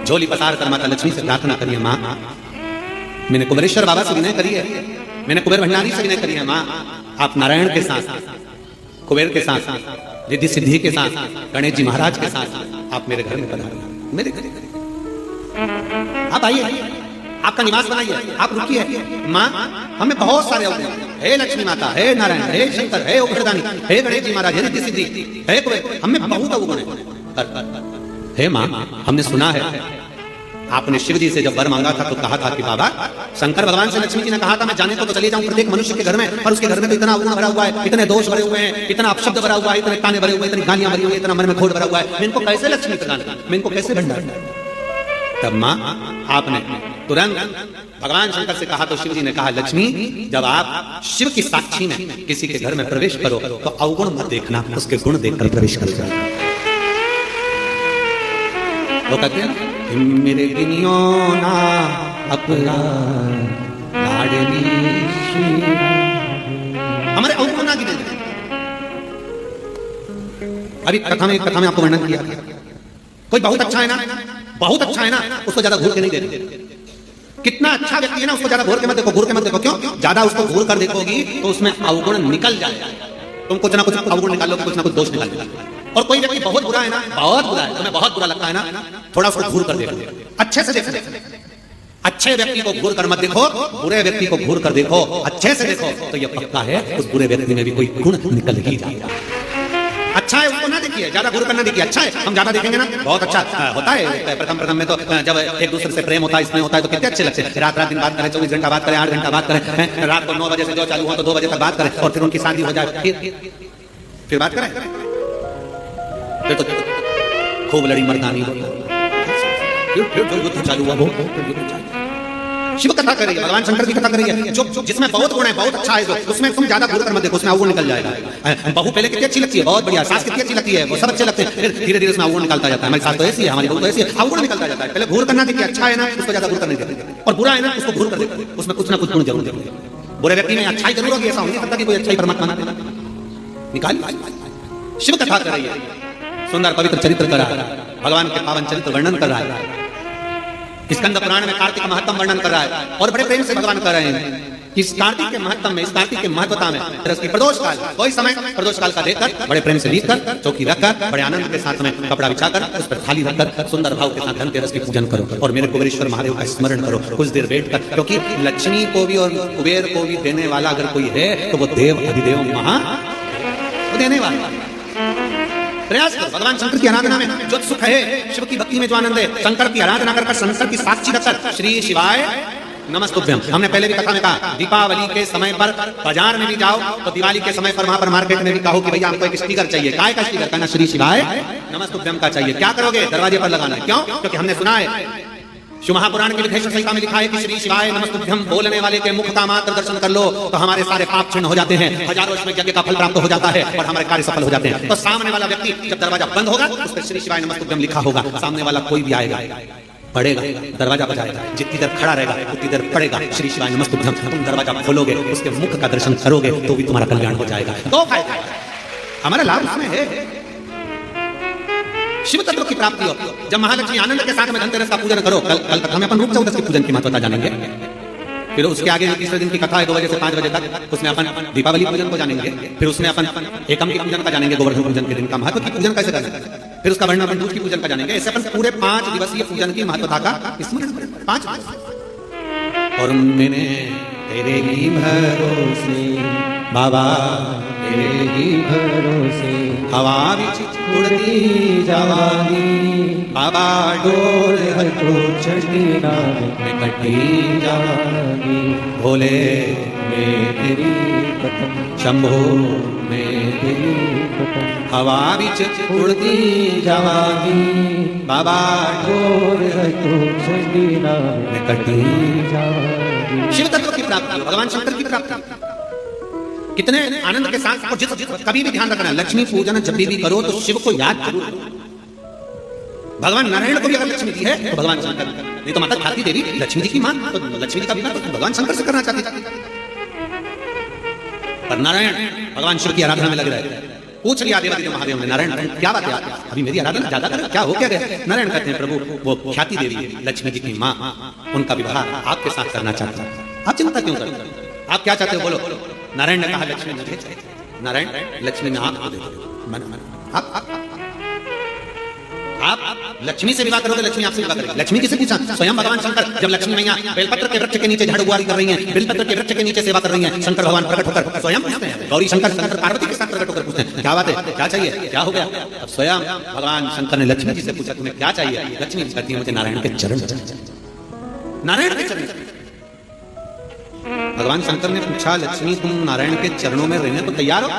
झोली पसार कर माता लक्ष्मी से प्रार्थना करिए, माँ मैंने कुबेरेश्वर बाबा से विनय करी है, मैंने कुबेर भंडारी से विनय करी है, माँ आप नारायण के साथ, कुबेर के साथ, रिद्धि सिद्धि के साथ, गणेश जी महाराज के साथ आप मेरे घर में पधारिए, मेरे घर आप आइए, आपका निवास बनाइए, आप रुकिए। माँ हमें बहुत सारे अवगुण, हे लक्ष्मी माता, हे नारायण, हे शंकर, हे उग्रदानी, हे गणेश जी महाराज, हे रिद्धि सिद्धि, हे कुबेर, हमें बहुत अवगुण है। हे माँ हमने सुना है आपने शिव जी से जब वर मांगा था तो कहा था कि बाबा, शंकर भगवान से लक्ष्मी जी ने कहा था मैं जाने तो चले जाऊं प्रत्येक मनुष्य के घर में, और उसके घर में तो इतना अवगुण भरा हुआ है, इतने दोष भरे हुए हैं, इतना अपशब्द भरा हुआ है, इतने ताने भरे हुए, इतनी गालियां भरी हुई, इतना मन में खोट भरा हुआ है, मैं इनको कैसे लक्ष्मी प्रदान करूं, मैं इनको कैसे भंडार। तब माँ आपने तुरंत भगवान शंकर से कहा तो शिव जी ने कहा, लक्ष्मी जब आप शिव की साक्षी में किसी के घर में प्रवेश करो तो अवगुण मत देखना, उसके गुण देखकर प्रवेश करो। वो कहते हैं मेरे गिनियो ना अपना लाडली हमारे अवगुण ना गिने। अभी कथा में आपको वर्णन किया, कोई बहुत अच्छा है ना, बहुत अच्छा है ना, उसको ज्यादा घूर के नहीं देते। कितना अच्छा व्यक्ति है ना, उसको ज्यादा घूर के मत देखो, घूर के मत देखो। क्यों? ज्यादा उसको घूर कर देखोगी तो उसमें अवगुण निकल जाएगा, तुम कुछ ना कुछ अवगुण निकालोगे, कुछ ना कुछ दोष निकालोगे। और कोई व्यक्ति बहुत बुरा है ना, बहुत बुरा है, तुम्हें बहुत बुरा लगता है ना, थोड़ा उसको घूर कर देखो, अच्छे से देखो। अच्छे व्यक्ति को घूर कर मत देखो, बुरे व्यक्ति को घूर कर देखो, अच्छे से देखो, तो यह पक्का है उस बुरे व्यक्ति में भी कोई गुण निकल ही जाएगा। अच्छा है उसको ना देखिए, ज्यादा घूर कर ना देखिए। अच्छा है, हम ज्यादा देखेंगे ना, बहुत अच्छा होता है। प्रथम में तो जब एक दूसरे से प्रेम होता है, इसमें होता है, तो कितने अच्छे लगते हैं। रात दिन बात करें, 24 घंटा बात करें, 8 घंटा बात करें, रात को 9 बजे से जो चालू हो तो 2 बजे तक बात करें, और फिर उनकी शादी हो जाए, फिर बात करें, फिर तो खूब लड़ी मर्दानी फिर चालू हुआ। शिव कथा कर रही है, भगवान शंकर की कथा कर रही है, जो जिसमें बहुत गुण है, बहुत अच्छा है, उसमें तुम ज्यादा घूर कर मत देखो, उसमें अवगुण निकल जाएगा। बहू पहले कितनी अच्छी लगती है, बहुत बढ़िया, सास कितनी अच्छी लगती है, वो सब अच्छे लगते हैं, फिर धीरे धीरे उसमें अवगुण निकलता जाता है। हमारी सास तो ऐसी है, हमारी बहू तो ऐसी है, अवगुण निकलता जाता है। पहले घूर करना देखिए, अच्छा है ना उसको ज्यादा घूर करने देते, और बुरा है ना उसको घूर कर देखो, उसमें कुछ ना कुछ गुण जरूर देखो। बुरे व्यक्ति में अच्छाई जरूर होगी, ऐसा हो नहीं सकता कि कोई अच्छाई परमात्मा ना देना। निकाल शिव कथा कर रही है, सुंदर पवित्र चरित्र कर रहा है, भगवान के पावन चरित्र वर्णन कर रहा है, स्कंद पुराण में कार्तिक महत्तम वर्णन कर रहा है, और बड़े प्रेम से भगवान कर रहे हैं कि इस कार्तिक के महत्तम में, इस कार्तिक के महत्वता में, प्रदोष काल, कोई समय प्रदोष काल का देखकर बड़े प्रेम से लीप कर, चौकी रखकर, बड़े आनंद के साथ में कपड़ा बिछाकर, उस पर थाली रखकर सुंदर भाव के साथ धनतेरस की पूजन करो, और मेरे कुबेरेश्वर महादेव का स्मरण करो कुछ देर बैठकर, क्योंकि लक्ष्मी को भी और कुबेर को भी देने वाला अगर कोई है तो वो देव अधिदेव महा देने वाला। प्रयास करो भगवान शंकर की आराधना में जो सुख है, शिव की भक्ति में जो आनंद है, शंकर की आराधना कर, शंकर की साक्षी रखकर, श्री शिवाय नमस्तुभ्यम। हमने पहले भी कथा में कहा, दीपावली के समय पर बाजार में भी जाओ तो दिवाली के समय पर वहां पर मार्केट में भी कहो कि भैया हमको एक स्टिकर चाहिए, काय का स्टिकर, कहना श्री शिवाय नमस्तुभ्यम का चाहिए। क्या करोगे? दरवाजे पर लगाना है। क्यों? क्योंकि हमने सुना है, शिव महापुराण के विधेश संहिता में लिखा है कि श्री शिवाय नमस्तुभ्यम बोलने वाले के मुख का मात्र दर्शन कर लो तो हमारे सारे पाप क्षीण हो जाते हैं, हजारों वर्ष में यज्ञ का फल प्राप्त हो जाता है और हमारे कार्य सफल हो जाते हैं। तो सामने वाला व्यक्ति जब दरवाजा बंद होगा उस पर श्री शिवाय नमस्तुभ्यम लिखा होगा, सामने वाला कोई भी आएगा, पड़ेगा, दरवाजा बजाएगा, जितनी देर खड़ा रहेगा उतनी देर पड़ेगा श्री शिवाय नमस्तुभ्यम। तुम दरवाजा खोलोगे, उसके मुख का दर्शन करोगे तो भी तुम्हारा कल्याण हो जाएगा। तो फायदा हमारा लाभ उसमें है, शिव तत्व की प्राप्ति हो। जब महालक्ष्मी आनंद के साथ में धनतेरस का पूजन करो, कल कथा में अपन रूप चौदस के पूजन की महत्वता जानेंगे। फिर उसके आगे तीसरे दिन की कथा है 2 बजे से 5 बजे तक, उसमें अपन दीपावली पूजन को जानेंगे। फिर उसमें अपन एकम की पूजन का जानेंगे, गोवर्धन पूजन के दिन का महत्व की पूजन कैसे करना है। फिर उसका वर्णन अपन दूध की पूजन का जानेंगे। ऐसे अपन पूरे 5 दिवसीय पूजन की महत्वता का स्मरण करेंगे। 5 दिवस। और मैंने तेरे ही भरोसे बाबा, तेरे ही भरोसे हवा बिच उड़ती जवानी बाबा, डोर है तो चढ़ी नाम कटी जानी, भोले मैं तेरी कसम, शंभो मैं तेरी कसम, हवा बिच उड़ती जवानी बाबा, डोर है तो चढ़ी नाम कटी जानी। शिव तत्व की प्राप्ति, भगवान शंकर की प्राप्ति। कितने आनंद के साथ। और जिस कभी भी ध्यान रखना, लक्ष्मी पूजन जब भी करो तो शिव को याद जरूर करो। भगवान नारायण को भी अगर लक्ष्मी दी है तो भगवान शंकर, नहीं तो माता भारती देवी लक्ष्मी जी की मां, तो लक्ष्मी जी का विवाह तो भगवान शंकर से करना चाहती थी। पर नारायण भगवान शिव की आराधना में लग रहा है। पूछ लिया देवादिदेव महादेव ने, नारायण क्या बात है, अभी मेरी आराधना ज्यादा कर, क्या हो क्या गया? नारायण कहते हैं, प्रभु वो ख्याति देवी लक्ष्मी जी की मां, उनका विवाह आपके साथ करना चाहता है। आप चिंता क्यों करते हैं? आप क्या चाहते हो बोलो। नारायण ने कहा लक्ष्मी मुझे चाहिए। नारायण लक्ष्मी ने आपको दे दो। आप लक्ष्मी से विवाह करोगे, लक्ष्मी आपसे विवाह करेगी। लक्ष्मी किसे पूछा? स्वयं भगवान शंकर। जब लक्ष्मी मैया बेलपत्र के वृक्ष के नीचे झाड़ू बुआरी कर रही हैं, बेलपत्र के वृक्ष के नीचे सेवा कर रही हैं, शंकर भगवान प्रकट होकर स्वयं पूछते हैं, गौरी शंकर शंकर पार्वती के साथ प्रकट होकर पूछते हैं, क्या बात है, क्या चाहिए, क्या हो गया? अब स्वयं भगवान शंकर ने लक्ष्मी जी से पूछा, तुम्हें क्या चाहिए? लक्ष्मी जी कहती है, मुझे नारायण के चरण चाहिए। नारायण के चरण। भगवान शंकर ने पूछा, लक्ष्मी तुम नारायण के चरणों में रहने को तैयार हो?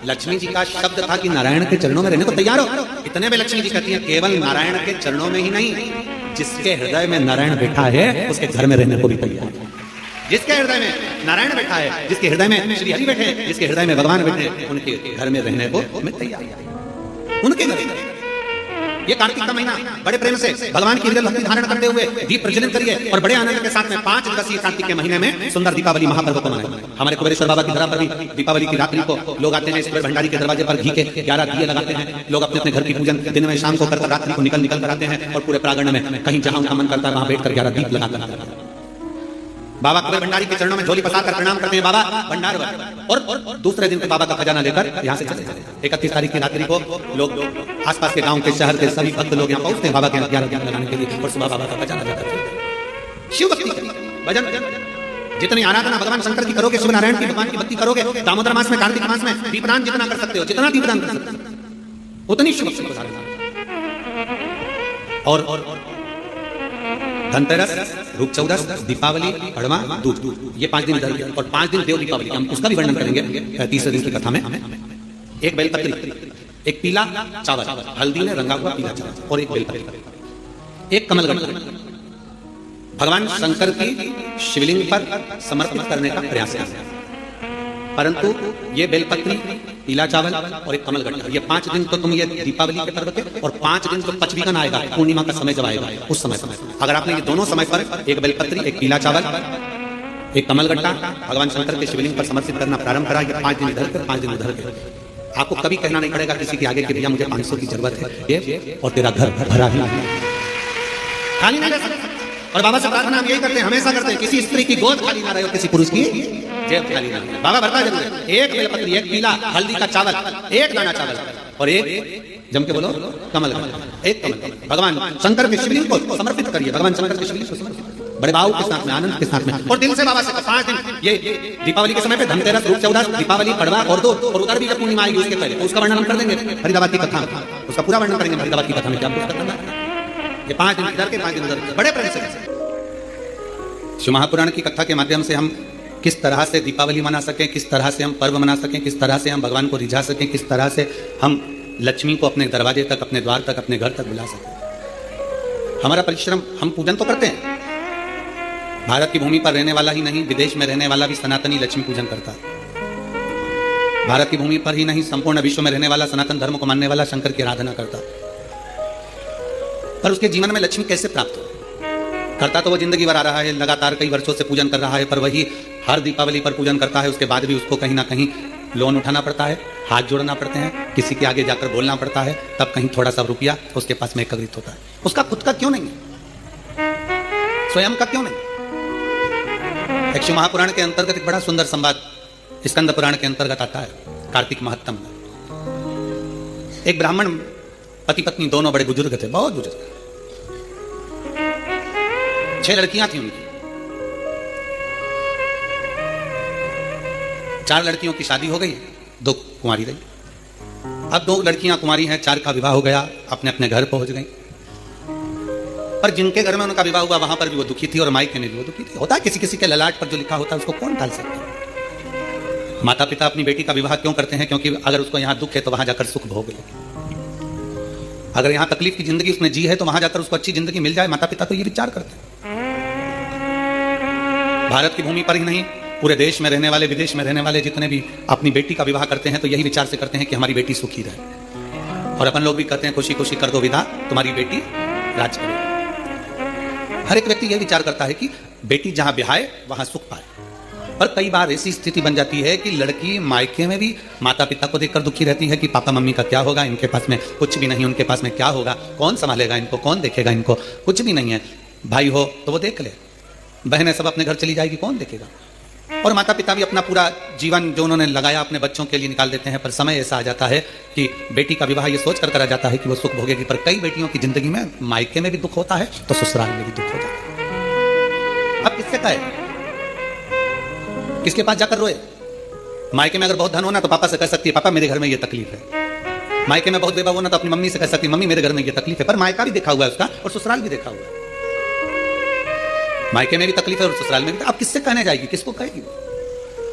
लक्ष्मी जी का शब्द था कि नारायण के चरणों में रहने को तैयार हो। इतने में लक्ष्मी जी कहती हैं, केवल नारायण के चरणों में ही नहीं, जिसके हृदय में नारायण बैठा है उसके घर में रहने को भी तैयार है। जिसके हृदय में नारायण बैठा है, जिसके हृदय में श्री हरि बैठे, जिसके हृदय में भगवान बैठे, उनके घर में रहने को मैं तैयार है। उनके घर। ये कार्तिक का महीना बड़े प्रेम से भगवान की विरल भक्ति धारण करते हुए दीप प्रज्वलित करिए और बड़े आनंद के साथ में 5 दिवसीय कार्तिक के महीने में सुंदर दीपावली महापर्व को मनाएं। हमारे कुबेरेश्वर बाबा की धरा पर भी दीपावली की रात्रि को लोग आते हैं, इस भंडारी के दरवाजे पर घी के 11 दिए लगाते हैं। लोग अपने अपने घर की पूजन दिन में शाम को कर रात्रि को निकल कर आते हैं और पूरे प्रांगण में कहीं जहां उनका मन करता है वहां बैठकर 11 दीप लगाकर बाबा कुबेर भंडारी के चरणों में झोली पसार कर प्रणाम करते हैं, बाबा भंडार और दूसरे दिन पे बाबा का खजाना लेकर यहाँ से चले जाते हैं। 31 तारीख की रात्रि को लोग आसपास के गांव के शहर के सभी भक्त लोग यहाँ पहुंचते हैं बाबा के 11 दीप लगाने के लिए और सुबह बाबा का खजाना लेकर शिव भक्ति भजन। जितनी आराधना भगवान शंकर की करोगे, शिव नारायण की भगवान की भक्ति करोगे, दामोदर मास में कार्तिक मास में दीपदान जितना कर सकते हो, जितना दीपदान कर सकते हो उतनी शिव भक्ति और धनतेरस, रूप चौदस, दीपावली, पड़वा, दूज, ये 5 दिन इधर और 5 दिन देव दीपावली। हम उसका भी वर्णन करेंगे तीसरे दिन की कथा में। एक बेलपत्री, एक पीला चावल, हल्दी में रंगा हुआ पीला चावल और एक बेलपत्री, एक कमलगट्टा भगवान शंकर की शिवलिंग पर समर्पित करने का प्रयास है। परंतु ये बेलपत्री, पीला चावल और एक कमलगट्टा, ये 5 दिन तो तुम ये दीपावली के पर्व के और 5 दिन तो पचवीगन आएगा, पूर्णिमा का समय जब आएगा उस समय अगर आपने ये दोनों समय पर एक बेलपत्री, एक पीला चावल, एक कमलगट्टा भगवान शंकर के शिवलिंग पर समर्पित करना प्रारंभ करा, ये 5 दिन इधर के 5 दिन उधर के, आपको कभी कहना नहीं पड़ेगा किसी के आगे कि भैया मुझे 500 की जरूरत है ये और तेरा घर भरा ही खाली नहीं रह सकता। और बाबा से प्रार्थना हम यही करते हैं, हमेशा करते हैं, किसी स्त्री की गोद खाली ना रहे और किसी पुरुष की जेब खाली ना रहे। बाबा भरता जरूर है। एक बेलपत्री, एक पीला हल्दी का चावल, एक दाना चावल और एक जम के बोलो कमल, एक कमल भगवान शंकर के शिवलिंग को समर्पित करिए। भगवान शंकर के शिवलिंग को समर्पित बड़े भाव के साथ में, आनंद के साथ में और दिल से बाबा से 5 दिन ये दीपावली के समय पे धनतेरस, रूप चौदस, दीपावली, पड़वा और दो और उधर भी जब पूर्णिमा आएगी उसके पहले उसका वर्णन हम कर देंगे फरीदाबाद की कथा, उसका पूरा वर्णन करेंगे फरीदाबाद की कथा में। क्या करना ये 5 दिन इधर के 5 दिन उधर, बड़े प्रेम से शिव महापुराण की कथा के माध्यम से हम किस तरह से दीपावली मना सकें, किस तरह से हम पर्व मना सकें, किस तरह से हम भगवान को रिझा सकें, किस तरह से हम लक्ष्मी को अपने दरवाजे तक, अपने द्वार तक, अपने घर तक बुला सकें। हमारा परिश्रम, हम पूजन तो करते हैं, भारत की भूमि पर रहने वाला ही नहीं, विदेश में रहने वाला भी सनातनी लक्ष्मी पूजन करता है। भारत की भूमि पर ही नहीं, संपूर्ण विश्व में रहने वाला सनातन धर्म को मानने वाला शंकर की आराधना करता है। पर उसके जीवन में लक्ष्मी कैसे प्राप्त हो? करता तो वो जिंदगी भर आ रहा है, लगातार कई वर्षों से पूजन कर रहा है, पर वही हर दीपावली पर पूजन करता है, उसके बाद भी उसको कहीं ना कहीं लोन उठाना पड़ता है, हाथ जोड़ना पड़ते हैं, किसी के आगे जाकर बोलना पड़ता है, तब कहीं थोड़ा सा रुपया उसके पास में एकत्रित होता है। उसका खुद का क्यों नहीं है? स्वयं का क्यों नहीं? शिव महापुराण के अंतर्गत एक बड़ा सुंदर संवाद स्कंद पुराण के अंतर्गत आता है, कार्तिक महत्तम। एक ब्राह्मण पति पत्नी दोनों बड़े बुजुर्ग थे, बहुत बुजुर्ग, 6 लड़कियां थी उनकी। 4 लड़कियों की शादी हो गई, 2 कुंवारी रही। अब 2 लड़कियां कुंवारी हैं, 4 का विवाह हो गया, अपने अपने घर पहुंच गई। पर जिनके घर में उनका विवाह हुआ वहां पर भी वो दुखी थी और मायके में भी वो दुखी थी। होता है किसी किसी के ललाट पर जो लिखा होता है उसको कौन टाल सकता है? माता पिता अपनी बेटी का विवाह क्यों करते हैं? क्योंकि अगर उसको यहाँ दुख है तो वहां जाकर सुख भोग ले। अगर यहाँ तकलीफ की जिंदगी उसने जी है तो वहां जाकर उसको अच्छी जिंदगी मिल जाए। माता पिता तो ये विचार करते हैं। भारत की भूमि पर ही नहीं, पूरे देश में रहने वाले, विदेश में रहने वाले जितने भी अपनी बेटी का विवाह करते हैं तो यही विचार से करते हैं कि हमारी बेटी सुखी रहे। और अपन लोग भी कहते हैं खुशी खुशी कर दो विदा, तुम्हारी बेटी राज करे। हर एक व्यक्ति यही विचार करता है कि बेटी जहां ब्याहे वहां सुख पाए। पर कई बार ऐसी स्थिति बन जाती है कि लड़की मायके में भी माता पिता को देखकर दुखी रहती है कि पापा मम्मी का क्या होगा, इनके पास में कुछ भी नहीं, उनके पास में क्या होगा, कौन संभालेगा इनको, कौन देखेगा इनको, कुछ भी नहीं है। भाई हो तो वो देख ले, बहनें सब अपने घर चली जाएगी, कौन देखेगा। और माता पिता भी अपना पूरा जीवन जो उन्होंने लगाया अपने बच्चों के लिए निकाल देते हैं। पर समय ऐसा आ जाता है कि बेटी का विवाह ये सोच कर करा जाता है कि वो सुख भोगेगी। पर कई बेटियों की जिंदगी में मायके में भी दुख होता है तो ससुराल में भी दुख हो जाता है। अब किससे कहे, किसके पास जाकर रोए। मायके में अगर बहुत धन होना तो पापा से कह सकती है पापा मेरे घर में ये तकलीफ है। मायके में बहुत बेबा होना तो अपनी मम्मी से कह सकती है मम्मी मेरे घर में ये तकलीफ है। पर मायका भी देखा हुआ है उसका और ससुराल भी देखा हुआ है। मायके में भी तकलीफ है और ससुराल में भी। अब किससे कहने जाएगी, किसको कहेगी,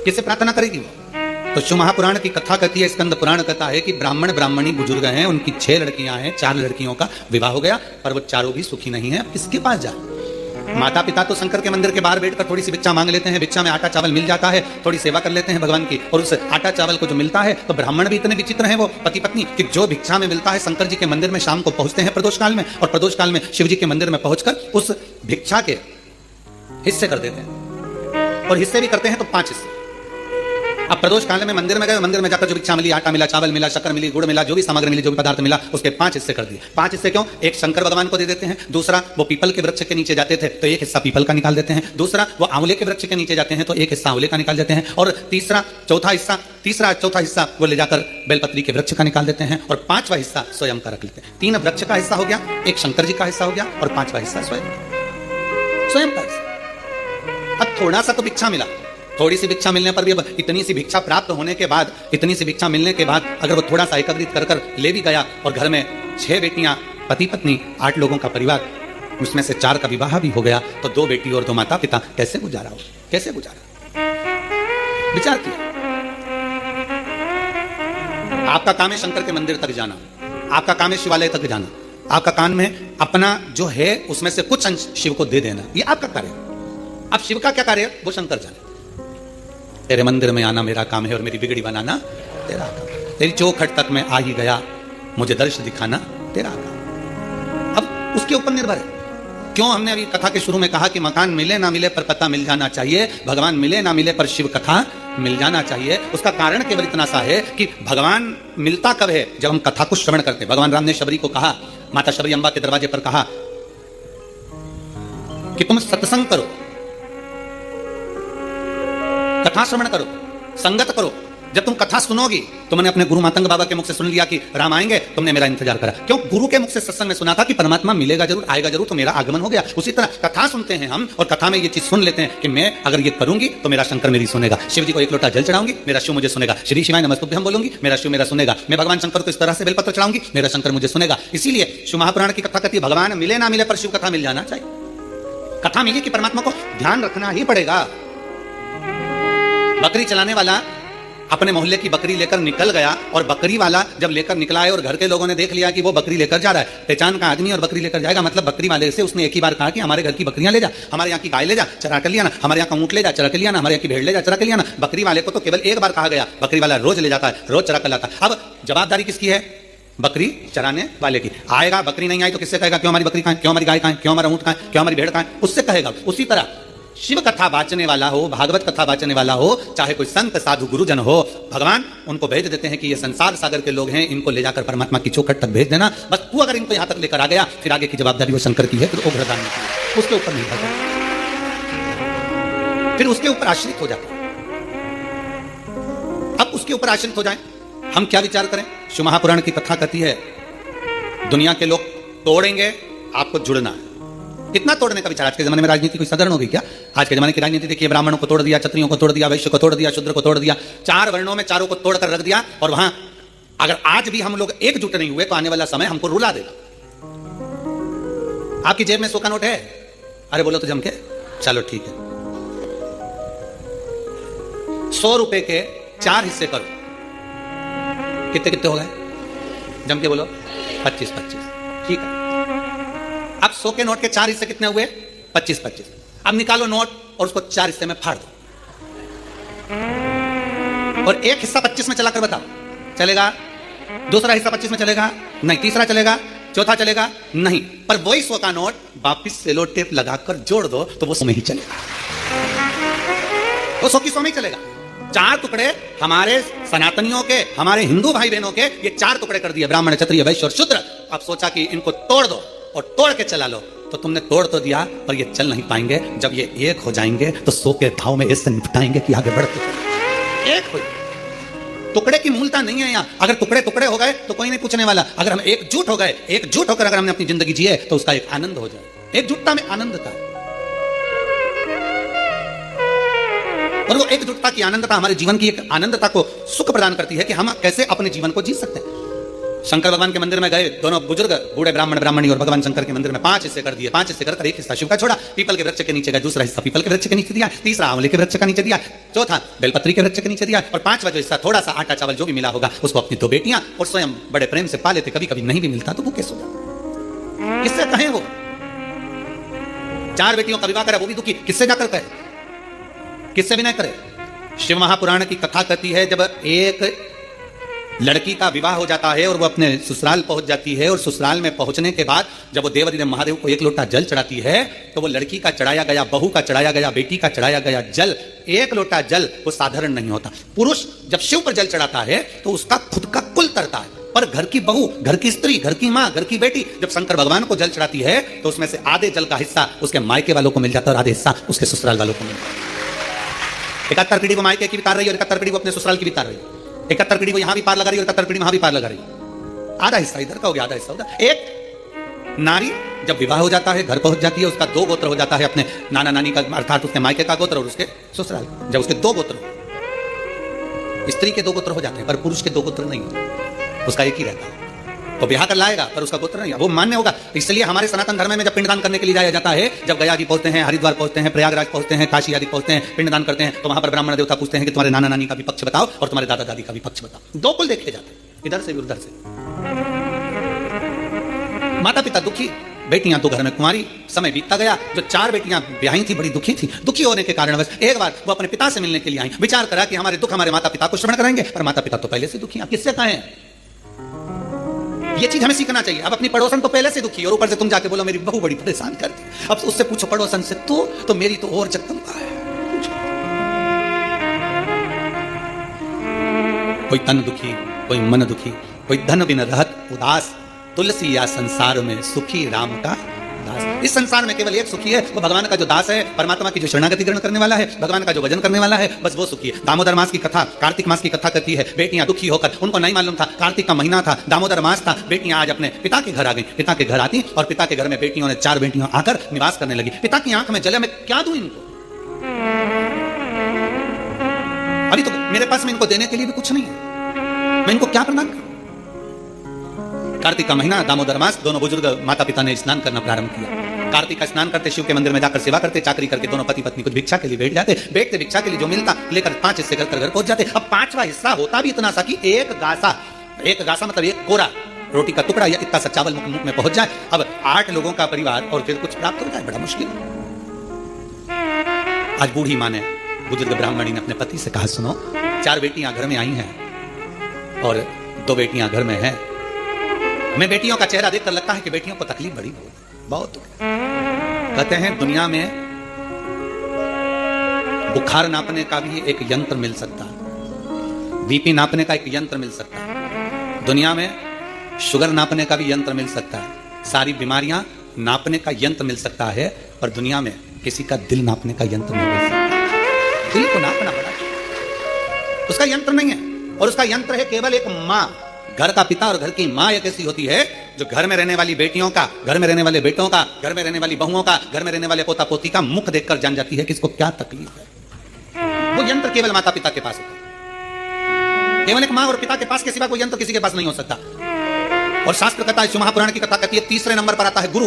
किससे प्रार्थना करेगी वो। तो शिव महापुराण की कथा कहती है, स्कंद पुराण कहता है कि ब्राह्मण ब्राह्मणी बुजुर्ग हैं, उनकी 6 लड़कियां हैं, 4 लड़कियों का विवाह हो गया पर वो चारों भी सुखी नहीं है। अब किसके पास जाए। माता पिता तो शंकर के मंदिर के बाहर बैठकर थोड़ी सी भिक्षा मांग लेते हैं, भिक्षा में आटा चावल मिल जाता है, थोड़ी सेवा कर लेते हैं भगवान की। और उस आटा चावल को जो मिलता है तो ब्राह्मण भी इतने विचित्र हैं वो पति पत्नी कि जो भिक्षा में मिलता है शंकर जी के मंदिर में शाम को पहुंचते हैं प्रदोष काल में, और प्रदोष काल में शिव जी के मंदिर में पहुंचकर उस भिक्षा के हिस्से कर देते हैं। और हिस्से भी करते हैं तो 5 हिस्से। अब प्रदोष काल में मंदिर में गए, मंदिर में जाकर जो भिक्षा मिली, आटा मिला, चावल मिला, शक्कर मिली, गुड़ मिला, जो भी सामग्री मिली, जो भी पदार्थ मिला, उसके 5 हिस्से कर दिए। 5 हिस्से क्यों? एक शंकर भगवान को दे देते हैं, दूसरा वो पीपल के वृक्ष के नीचे जाते थे तो एक हिस्सा पीपल का निकाल देते हैं, दूसरा वो आंवले के वृक्ष के नीचे जाते हैं तो एक हिस्सा आंवले का निकाल देते हैं, और तीसरा चौथा हिस्सा वो ले जाकर बेलपत्री के वृक्ष का निकाल देते हैं, और 5वां हिस्सा स्वयं का रख लेते हैं। 3 वृक्ष का हिस्सा हो गया, एक शंकर जी का हिस्सा हो गया, और 5वां हिस्सा स्वयं का हिस्सा। अब थोड़ा सा तो भिक्षा मिला, थोड़ी सी भिक्षा मिलने पर भी, अब इतनी सी भिक्षा प्राप्त होने के बाद, इतनी सी भिक्षा मिलने के बाद अगर वो थोड़ा सा एकत्रित कर कर ले भी गया और घर में 6 बेटियां, पति पत्नी, 8 लोगों का परिवार, उसमें से 4 का विवाह भी हो गया तो 2 बेटी और 2 माता पिता, कैसे गुजारा हो, कैसे गुजारा। विचार किया। आपका काम है शंकर के मंदिर तक जाना, आपका काम है शिवालय तक जाना, आपका काम में अपना जो है उसमें से कुछ अंश शिव को दे देना, ये आपका कार्य है। अब शिव का क्या कार्य है वो शंकर जाने। तेरे मंदिर में आना मेरा काम है और मेरी बिगड़ी बनाना तेरा काम। तेरी चौखट तक मैं आ ही गया, मुझे दर्श दिखाना तेरा काम। अब उसके ऊपर निर्भर है। क्यों हमने अभी कथा के शुरू में कहा कि मकान मिले ना मिले पर पता मिल जाना चाहिए, भगवान मिले ना मिले पर शिव कथा मिल जाना चाहिए। उसका कारण केवल इतना सा है कि भगवान मिलता कब है, जब हम कथा को श्रवण करते हैं। भगवान राम ने शबरी को कहा, माता शबरी अम्बा के दरवाजे पर कहा कि तुम सत्संग करो, कथा श्रवण करो, संगत करो। जब तुम कथा सुनोगी, तुमने अपने गुरु मातंग बाबा के मुख से सुन लिया कि राम आएंगे, तुमने मेरा इंतजार करा। क्यों? गुरु के मुख से सत्संग में सुना था कि परमात्मा मिलेगा जरूर, आएगा जरूर, तो मेरा आगमन हो गया। उसी तरह कथा सुनते हैं हम और कथा में ये चीज सुन लेते हैं कि मैं अगर ये करूंगी तो मेरा शंकर मेरी सुनेगा। शिव जी को 1 लोटा जल चढ़ाऊंगी, मेरा शिव मुझे सुनेगा। श्री शिवाय नमस्तुभ्यम बोलूंगी, मेरा शिव मेरा सुनेगा। मैं भगवान शंकर को इस तरह से बेलपत्र चढ़ाऊंगी, मेरा शंकर मुझे सुनेगा। इसीलिए शिव महापुराण की कथा कहती है भगवान मिले ना मिले पर शिव कथा मिल जाना चाहिए। कथा मिली कि परमात्मा को ध्यान रखना ही पड़ेगा। बकरी चलाने वाला अपने मोहल्ले की बकरी लेकर निकल गया और बकरी वाला जब लेकर निकला है और घर के लोगों ने देख लिया कि वो बकरी लेकर जा रहा है, पहचान का आदमी और बकरी लेकर जाएगा, मतलब बकरी वाले से उसने एक ही बार कहा कि हमारे घर की बकरियां ले जा, हमारे यहाँ की गाय ले जा, चरा कर लिया ना, हमारे यहाँ का ऊंट ले जा, चरा कर लिया ना, हमारे यहाँ की भेड़ ले जा, चरा कर लिया ना। बकरी वाले को तो केवल एक बार कहा गया, बकरी वाला रोज ले जाता है, रोज चरा कर लाता है। अब जवाबदारी किसकी है? बकरी चराने वाले की। आएगा, बकरी नहीं आई तो किससे कहेगा क्यों हमारी बकरी कहां है, क्यों हमारी गाय कहां है, क्यों हमारा ऊंट कहां है, क्यों हमारी भेड़ कहां है? उससे कहेगा। उसी तरह शिव कथा वाचने वाला हो, भागवत कथा वाचने वाला हो, चाहे कोई संत साधु गुरुजन हो, भगवान उनको भेज देते हैं कि ये संसार सागर के लोग हैं, इनको ले जाकर परमात्मा की चौखट तक भेज देना। बस तू अगर इनको यहां तक लेकर आ गया, फिर आगे की जवाबदारी वो शंकर की है, फिर उग्रदान की, उसके ऊपर नहीं करता, फिर उसके ऊपर आश्रित हो जाता। अब उसके ऊपर आश्रित हो जाए, हम क्या विचार करें? शिव महापुराण की कथा कहती है दुनिया के लोग तोड़ेंगे, आपको जुड़ना है। कितना तोड़ने का विचार? आज के जमाने में राजनीति कोई साधारण होगी क्या? आज के जमाने की राजनीति देखिए, ब्राह्मणों को तोड़ दिया, क्षत्रियों को तोड़ दिया, वैश्य को तोड़ दिया, शूद्र को तोड़ दिया, 4 वर्णों में चारों को तोड़कर रख दिया। और वहां अगर आज भी हम लोग एकजुट नहीं हुए तो आने वाला समय हमको रुला देगा। आपकी जेब में 100 का नोट है? अरे बोलो तो जम के, चलो ठीक है, 100 रुपए के 4 हिस्से करो, कितने कितने हो गए? जम के बोलो, 25-25, ठीक है। अब 100 के नोट के 4 हिस्से कितने हुए? 25-25। अब निकालो नोट और उसको 4 हिस्से में फाड़ दो। और एक हिस्सा 25 में चलाकर बताओ, चलेगा? दूसरा हिस्सा 25 में चलेगा? नहीं। तीसरा चलेगा? चौथा चलेगा? नहीं। पर वही 100 का नोट वापिस सेलो टेप लगाकर जोड़ दो तो वो 100 में ही चलेगा, वो 100 की 100 में ही चलेगा। 4 टुकड़े हमारे सनातनियों के, हमारे हिंदू भाई बहनों के, ये 4 टुकड़े कर दिए, ब्राह्मण, क्षत्रिय, वैश्य और शूद्र। अब सोचा कि इनको तोड़ दो और तोड़ के चला लो, तो तुमने तोड़ तो दिया पर ये चल नहीं पाएंगे। जब ये एक हो जाएंगे तो 100 के भाव में ऐसे निपटाएंगे कि आगे बढ़ते। एक हो, टुकड़े की मूलता नहीं है यहाँ। अगर टुकड़े टुकड़े हो गए तो कोई नहीं पूछने वाला। अगर हम एकजुट हो गए, एकजुट होकर अगर हमने अपनी जिंदगी जिए तो उसका एक आनंद हो जाए। एकजुटता में आनंद था, और वो एकजुटता की आनंदता हमारे जीवन की एक आनंदता को सुख प्रदान करती है कि हम कैसे अपने जीवन को जी सकते हैं। शंकर भगवान के मंदिर में गए दोनों बुजुर्ग, बूढ़े ब्राह्मण ब्राह्मणी, और भगवान शंकर के मंदिर में 5 हिस्से कर दिए। 5 हिस्से कर एक हिस्सा शिव का छोड़ा, पीपल के वृक्ष के नीचे गए, दूसरा हिस्सा पीपल के वृक्ष के नीचे दिया, तीसरा आंवले के वृक्ष का नीचे दिया, चौथा बेलपत्री के वृक्ष के नीचे दिया, और 5वां जो हिस्सा थोड़ा सा आटा चावल जो भी मिला होगा उसको अपनी 2 बेटियां और स्वयं बड़े प्रेम से पा लेते। कभी कभी नहीं भी मिलता तो वो कैसे होगा, किससे कहें? वो 4 बेटियों का विवाह करे, वो भी दुखी, किससे जाकर कहे? किससे भी नहीं करे? शिव महापुराण की कथा कहती है, जब एक लड़की का विवाह हो जाता है और वो अपने ससुराल पहुंच जाती है, और ससुराल में पहुंचने के बाद जब वो देवादिदेव महादेव को 1 लोटा जल चढ़ाती है, तो वो लड़की का चढ़ाया गया, बहू का चढ़ाया गया, बेटी का चढ़ाया गया जल, 1 लोटा जल वो साधारण नहीं होता। पुरुष जब शिव पर जल चढ़ाता है तो उसका खुद का कुल तरता है, पर घर की बहू, घर की स्त्री, घर की मां, घर की बेटी जब शंकर भगवान को जल चढ़ाती है तो उसमें से आधे जल का हिस्सा उसके मायके वालों को मिल जाता है और आधे हिस्सा उसके ससुराल वालों को मिल जाता है। 71 पीढ़ी वो मायके की भी तार रही है और 71 पीढ़ी वो अपने ससुराल की भी तार रही है। 71 पीढ़ी वो यहां भी पार लगा रही है और 71 पीढ़ी वहां भी पार लगा रही है। आधा हिस्सा इधर का हो गया, आधा हिस्सा उधर। एक नारी जब विवाह हो जाता है, घर पहुंच जाती है, उसका 2 गोत्र हो जाता है, अपने नाना नानी का अर्थात उसके मायके का गोत्र और उसके ससुराल। जब उसके 2 गोत्र, स्त्री के 2 गोत्र हो जाते हैं पर पुरुष के 2 गोत्र नहीं होते, उसका एक ही रहता है। तो ब्याह कर लाएगा पर उसका गोत्र नहीं, वो मान्य होगा। इसलिए हमारे सनातन धर्म में जब पिंडदान करने के लिए जाया जाता है, जब गया जी पहुंचते हैं, हरिद्वार पहुंचते हैं, प्रयागराज पहुंचते हैं, काशी आदि पहुंचते हैं, पिंडदान करते हैं, तो वहां पर ब्राह्मण देवता पूछते हैं कि तुम्हारे नाना नानी का भी पक्ष बताओ और तुम्हारे दादा दादी का भी पक्ष बताओ। 2 कुल देखे जाते हैं, इधर से भी उधर से। माता पिता दुखी, बेटियां 2 घर में कुंवारी, समय बीतता गया। जो 4 बेटियां ब्याही थी बड़ी दुखी थी। दुखी होने के कारण बस एक बार वो अपने पिता से मिलने के लिए आई, विचार करा कि हमारे दुख हमारे माता पिता को श्रवण करेंगे, पर माता पिता तो पहले से दुखी हैं, किससे कहें? ये चीज हमें सीखना चाहिए। अब अपनी पड़ोसन तो पहले से दुखी और ऊपर से तुम जाके बोलो मेरी बहू बड़ी परेशान करती। अब उससे पूछो पड़ोसन से, तो मेरी तो और जगदम्बा है। कोई तन दुखी, कोई मन दुखी, कोई धन बिन रहत उदास, तुलसी या संसार में सुखी राम का दास। इस संसार में केवल एक सुखी है, वो भगवान का जो दास है, परमात्मा की जो शरणागति ग्रहण करने वाला है, भगवान का जो भजन करने वाला है, बस वो सुखी है। दामोदर मास की कथा, कार्तिक मास की कथा कहती है, बेटियां दुखी होकर, उनको नहीं मालूम था कार्तिक का महीना था, दामोदर मास था, बेटियां आज अपने पिता के घर आ गई। पिता के घर आती और पिता के घर में बेटियों ने 4 बेटियां आकर निवास करने लगी। पिता की आंख में जले, मैं क्या दूं इनको? अभी तो मेरे पास में इनको देने के लिए भी कुछ नहीं है, मैं इनको क्या प्रदान करूं? कार्तिक का महीना, दामोदर मास, दोनों बुजुर्ग माता पिता ने स्नान करना प्रारंभ किया। कार्तिक का स्नान करते, शिव के मंदिर में जाकर सेवा करते, चाकरी करके दोनों पति पत्नी कुछ भिक्षा के लिए बैठ जाते, बैठते भिक्षा के लिए जो मिलता लेकर 5 हिस्से कर घर पहुंच जाते। अब 5वां हिस्सा होता भी इतना सा कि एक गासा मतलब एक कोरा रोटी का टुकड़ा या इतना सा चावल मुख में पहुंच जाए। अब 8 लोगों का परिवार और फिर कुछ प्राप्त होता है, बड़ा मुश्किल। आज बूढ़ी माँ ने, बुजुर्ग ब्राह्मणी ने अपने पति से कहा, सुनो 4 बेटियां घर में आई हैं और 2 बेटियां घर में हैं। हमें बेटियों का चेहरा देखकर लगता है कि बेटियों को तकलीफ बड़ी बहुत। कहते हैं दुनिया में बुखार नापने का भी एक यंत्र मिल सकता है, बीपी नापने का एक यंत्र मिल सकता है, दुनिया में शुगर नापने का भी यंत्र मिल सकता है, सारी बीमारियां नापने का यंत्र मिल सकता है, पर दुनिया में किसी का दिल नापने का यंत्र नहीं मिल सकता। दिल को नापना बड़ा, उसका यंत्र नहीं है, और उसका यंत्र है केवल एक मां। घर का पिता और घर की मां एक ऐसी होती है जो घर में रहने वाली बेटियों का, घर में रहने वाले बेटों का, घर में रहने वाली बहुओं का, घर में रहने वाले पोता पोती का मुख देखकर जान जाती है कि इसको क्या तकलीफ है। वो यंत्र केवल माता पिता के पास होता है, केवल एक मां और पिता के पास के सिवा कोई यंत्र किसी के पास नहीं हो सकता। और शास्त्र कहता है, शिव महापुराण की कथा कहती है, 3रे नंबर पर आता है गुरु।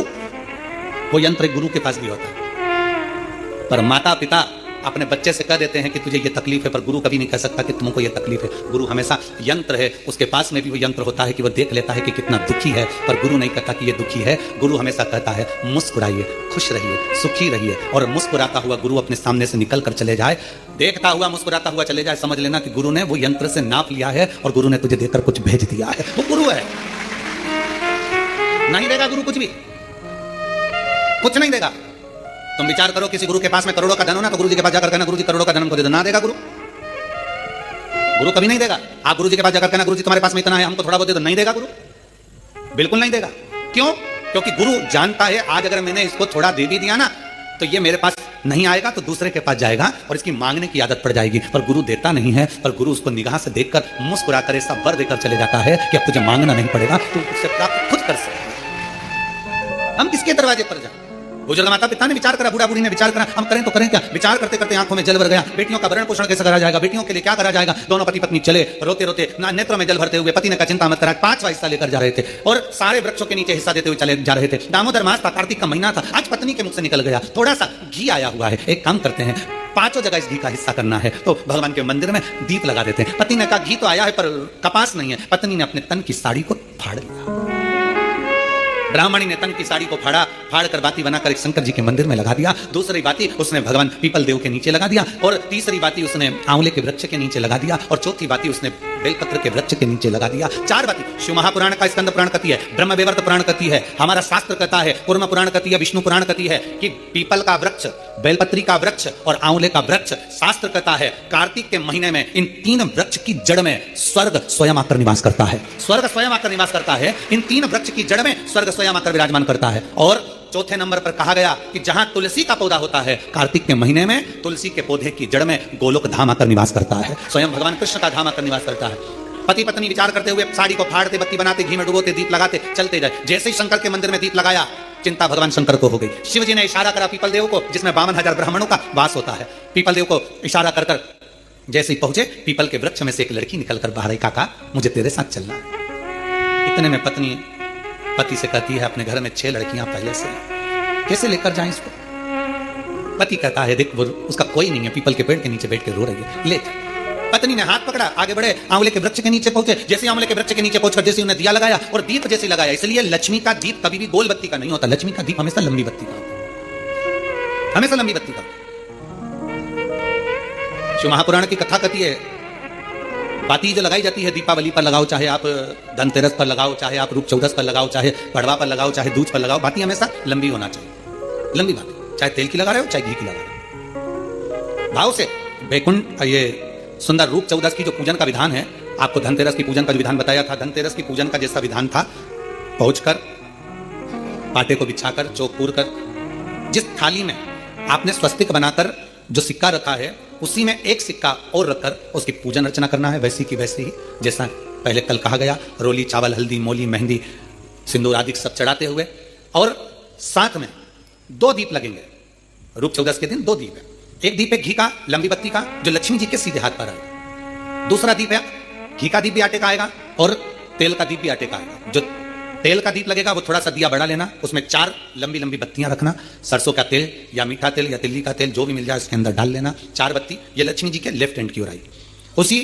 वो यंत्र गुरु के पास भी होता है, पर माता पिता अपने बच्चे से कह देते हैं कि तुझे ये तकलीफ है, पर गुरु कभी नहीं कह सकता कि तुमको ये तकलीफ है। गुरु हमेशा यंत्र है, उसके पास में भी वो यंत्र होता है कि वो देख लेता है कि कितना दुखी है, पर गुरु नहीं कहता कि ये दुखी है। गुरु हमेशा कहता है मुस्कुराइए, खुश रहिए, सुखी रहिए। और मुस्कुराता हुआ गुरु अपने सामने से निकल कर चले जाए, देखता हुआ मुस्कुराता हुआ चले जाए, समझ लेना कि गुरु ने वो यंत्र से नाप लिया है और गुरु ने तुझे देकर कुछ भेज दिया है। वो गुरु है, नहीं देगा गुरु कुछ भी, कुछ नहीं देगा। तुम विचार करो, किसी गुरु के पास में करोड़ों का धन हो ना, तो गुरु जी के पास जाकर कहना गुरु जी करोड़ों का धन हमको दे दो, ना देगा गुरु। गुरु कभी नहीं देगा। आप गुरु जी के पास जाकर कहना गुरु जी तुम्हारे पास में इतना है, हमको थोड़ा बहुत दे दो, नहीं देगा गुरु, बिल्कुल नहीं देगा। क्यों? क्योंकि गुरु जानता है आज अगर मैंने इसको थोड़ा दे भी दिया ना, तो ये मेरे पास नहीं आएगा, तो दूसरे के पास जाएगा और इसकी मांगने की आदत पड़ जाएगी। पर गुरु देता नहीं है, पर गुरु उसको निगाह से देखकर मुस्कुराकर ऐसा वर देकर चले जाता है कि अब तुझे मांगना नहीं पड़ेगा, तू उससे प्राप्त खुद कर सकता है। हम किसके दरवाजे पर जाए? बुजुर्ग माता पिता ने विचार करा, बूढ़ा बूढ़ी ने विचार करा, हम करें तो करें क्या? विचार करते करते आंखों में जल भर गया। बेटियों का भरण पोषण कैसे करा जाएगा, बेटियों के लिए क्या करा जाएगा? दोनों पति पत्नी चले रोते रोते, नेत्रों में जल भरते हुए। पति ने कहा चिंता मत करा, 5वां हिस्सा लेकर जा रहे थे और सारे वृक्षों के नीचे हिस्सा देते हुए चले जा रहे थे। दामोदर मास था, कार्तिक का महीना था। आज पत्नी के मुख से निकल गया, थोड़ा सा घी आया हुआ है, एक काम करते हैं 5 जगह इस घी का हिस्सा करना है, तो भगवान के मंदिर में दीप लगा देते हैं। पति ने कहा घी तो आया है पर कपास नहीं है। पत्नी ने अपने तन की साड़ी को फाड़ लिया। ब्राह्मणी ने तन की साड़ी को फाड़ कर बाती बनाकर एक शंकर जी के मंदिर में लगा दिया। दूसरी बाती उसने भगवान पीपल देव के नीचे लगा दिया, और तीसरी बाती उसने आंवले के वृक्ष के नीचे लगा दिया, और चौथी बाती उसने बेलपत्र के वृक्ष के नीचे लगा दिया। 4 बाती शिव महापुराण का स्कंद पुराण कहती है, ब्रह्म वैवर्त पुराण कहती है, हमारा शास्त्र कहता है, कूर्म पुराण कहती है, विष्णु पुराण कहती है कि पीपल का वृक्ष, बेलपत्री का वृक्ष और आंवले का वृक्ष, शास्त्र कहता है कार्तिक के महीने में इन 3 वृक्ष की जड़ में स्वर्ग स्वयं आकर निवास करता है। स्वर्ग स्वयं आकर निवास करता है, इन 3 वृक्ष की जड़ में स्वर्ग स्वयं आकर विराजमान करता है। और चौथे नंबर पर कहा गया कि जहां तुलसी का पौधा होता है, कार्तिक के महीने में तुलसी के पौधे की जड़ में गोलोक धाम आकर निवास करता है, स्वयं भगवान कृष्ण का धाम आकर निवास करता है। पति पत्नी विचार करते हुए साड़ी को फाड़ते, बत्ती बनाते, घी में डुबोते, दीप लगाते चलते जाए। जैसे ही शंकर के मंदिर में दीप लगाया, चिंता भगवान शंकर को हो गई। शिव जी ने इशारा करा पीपल देव को, जिसमें 52,000 ब्राह्मणों का वास होता है। पीपल देव को इशारा कर कर जैसे ही पहुंचे, पीपल के वृक्ष में से एक लड़की निकलकर बाहर आई, काका मुझे तेरे साथ चलना है। इतने में पत्नी पति से कहती है अपने घर में 6 लड़कियां पहले से, कैसे लेकर जाएं इसको? पति कहता है देख उसका कोई नहीं है, पीपल के पेड़ के नीचे बैठ के रो रही है, ले। पत्नी ने हाथ पकड़ा, आगे बढ़े, आंवले के वृक्ष के नीचे पहुंचे। जैसे आंवले के वृक्ष के नीचे पहुंचकर जैसे उन्हें दिया लगाया, और दीप जैसे लगाया, इसलिए लक्ष्मी का दीप कभी भी गोल बत्ती का नहीं होता, लक्ष्मी का दीप हमेशा लंबी बत्ती का होता है, हमेशा लंबी बत्ती का। शिव महापुराण की कथा कहती है, बाती जो लगाई जाती है दीपावली पर लगाओ, चाहे आप धनतेरस पर लगाओ, चाहे आप रूप चौदस पर लगाओ, चाहे पड़वा पर लगाओ, चाहे दूज पर लगाओ, बाती हमेशा लंबी होना चाहिए, लंबी बाती, चाहे तेल की लगा रहे हो चाहे घी की लगा रहे हो, भाव से। वैकुंठ ये सुंदर रूप चौदस की जो पूजन का विधान है, आपको धनतेरस की पूजन का जो विधान बताया था, धनतेरस की पूजन का जैसा विधान था, पहुंचकर पाटे को बिछाकर चौक पूर कर, जिस थाली में आपने स्वस्तिक बनाकर जो सिक्का रखा है, उसी में एक सिक्का और रखकर उसकी पूजन अर्चना करना है, वैसी की वैसी ही जैसा पहले कल कहा गया। रोली, चावल, हल्दी, मोली, मेहंदी, सिंदूर आदि सब चढ़ाते हुए, और साथ में 2 दीप लगेंगे। रूप चौदस के दिन 2 दीप है। एक दीप है घी का, लंबी बत्ती का, जो लक्ष्मी जी के सीधे हाथ पर आएगा। दूसरा दीप है घी का दीप भी आटे का आएगा और तेल का दीप भी आटे का आएगा। जो तेल का दीप लगेगा वो थोड़ा सा दिया बड़ा लेना, उसमें 4 लंबी लंबी बत्तियां रखना, सरसों का तेल या मीठा तेल या तिल्ली का तेल जो भी मिल जाए उसके अंदर डाल लेना, 4 बत्ती। ये लक्ष्मी जी के लेफ्ट हैंड की ओर आई। उसी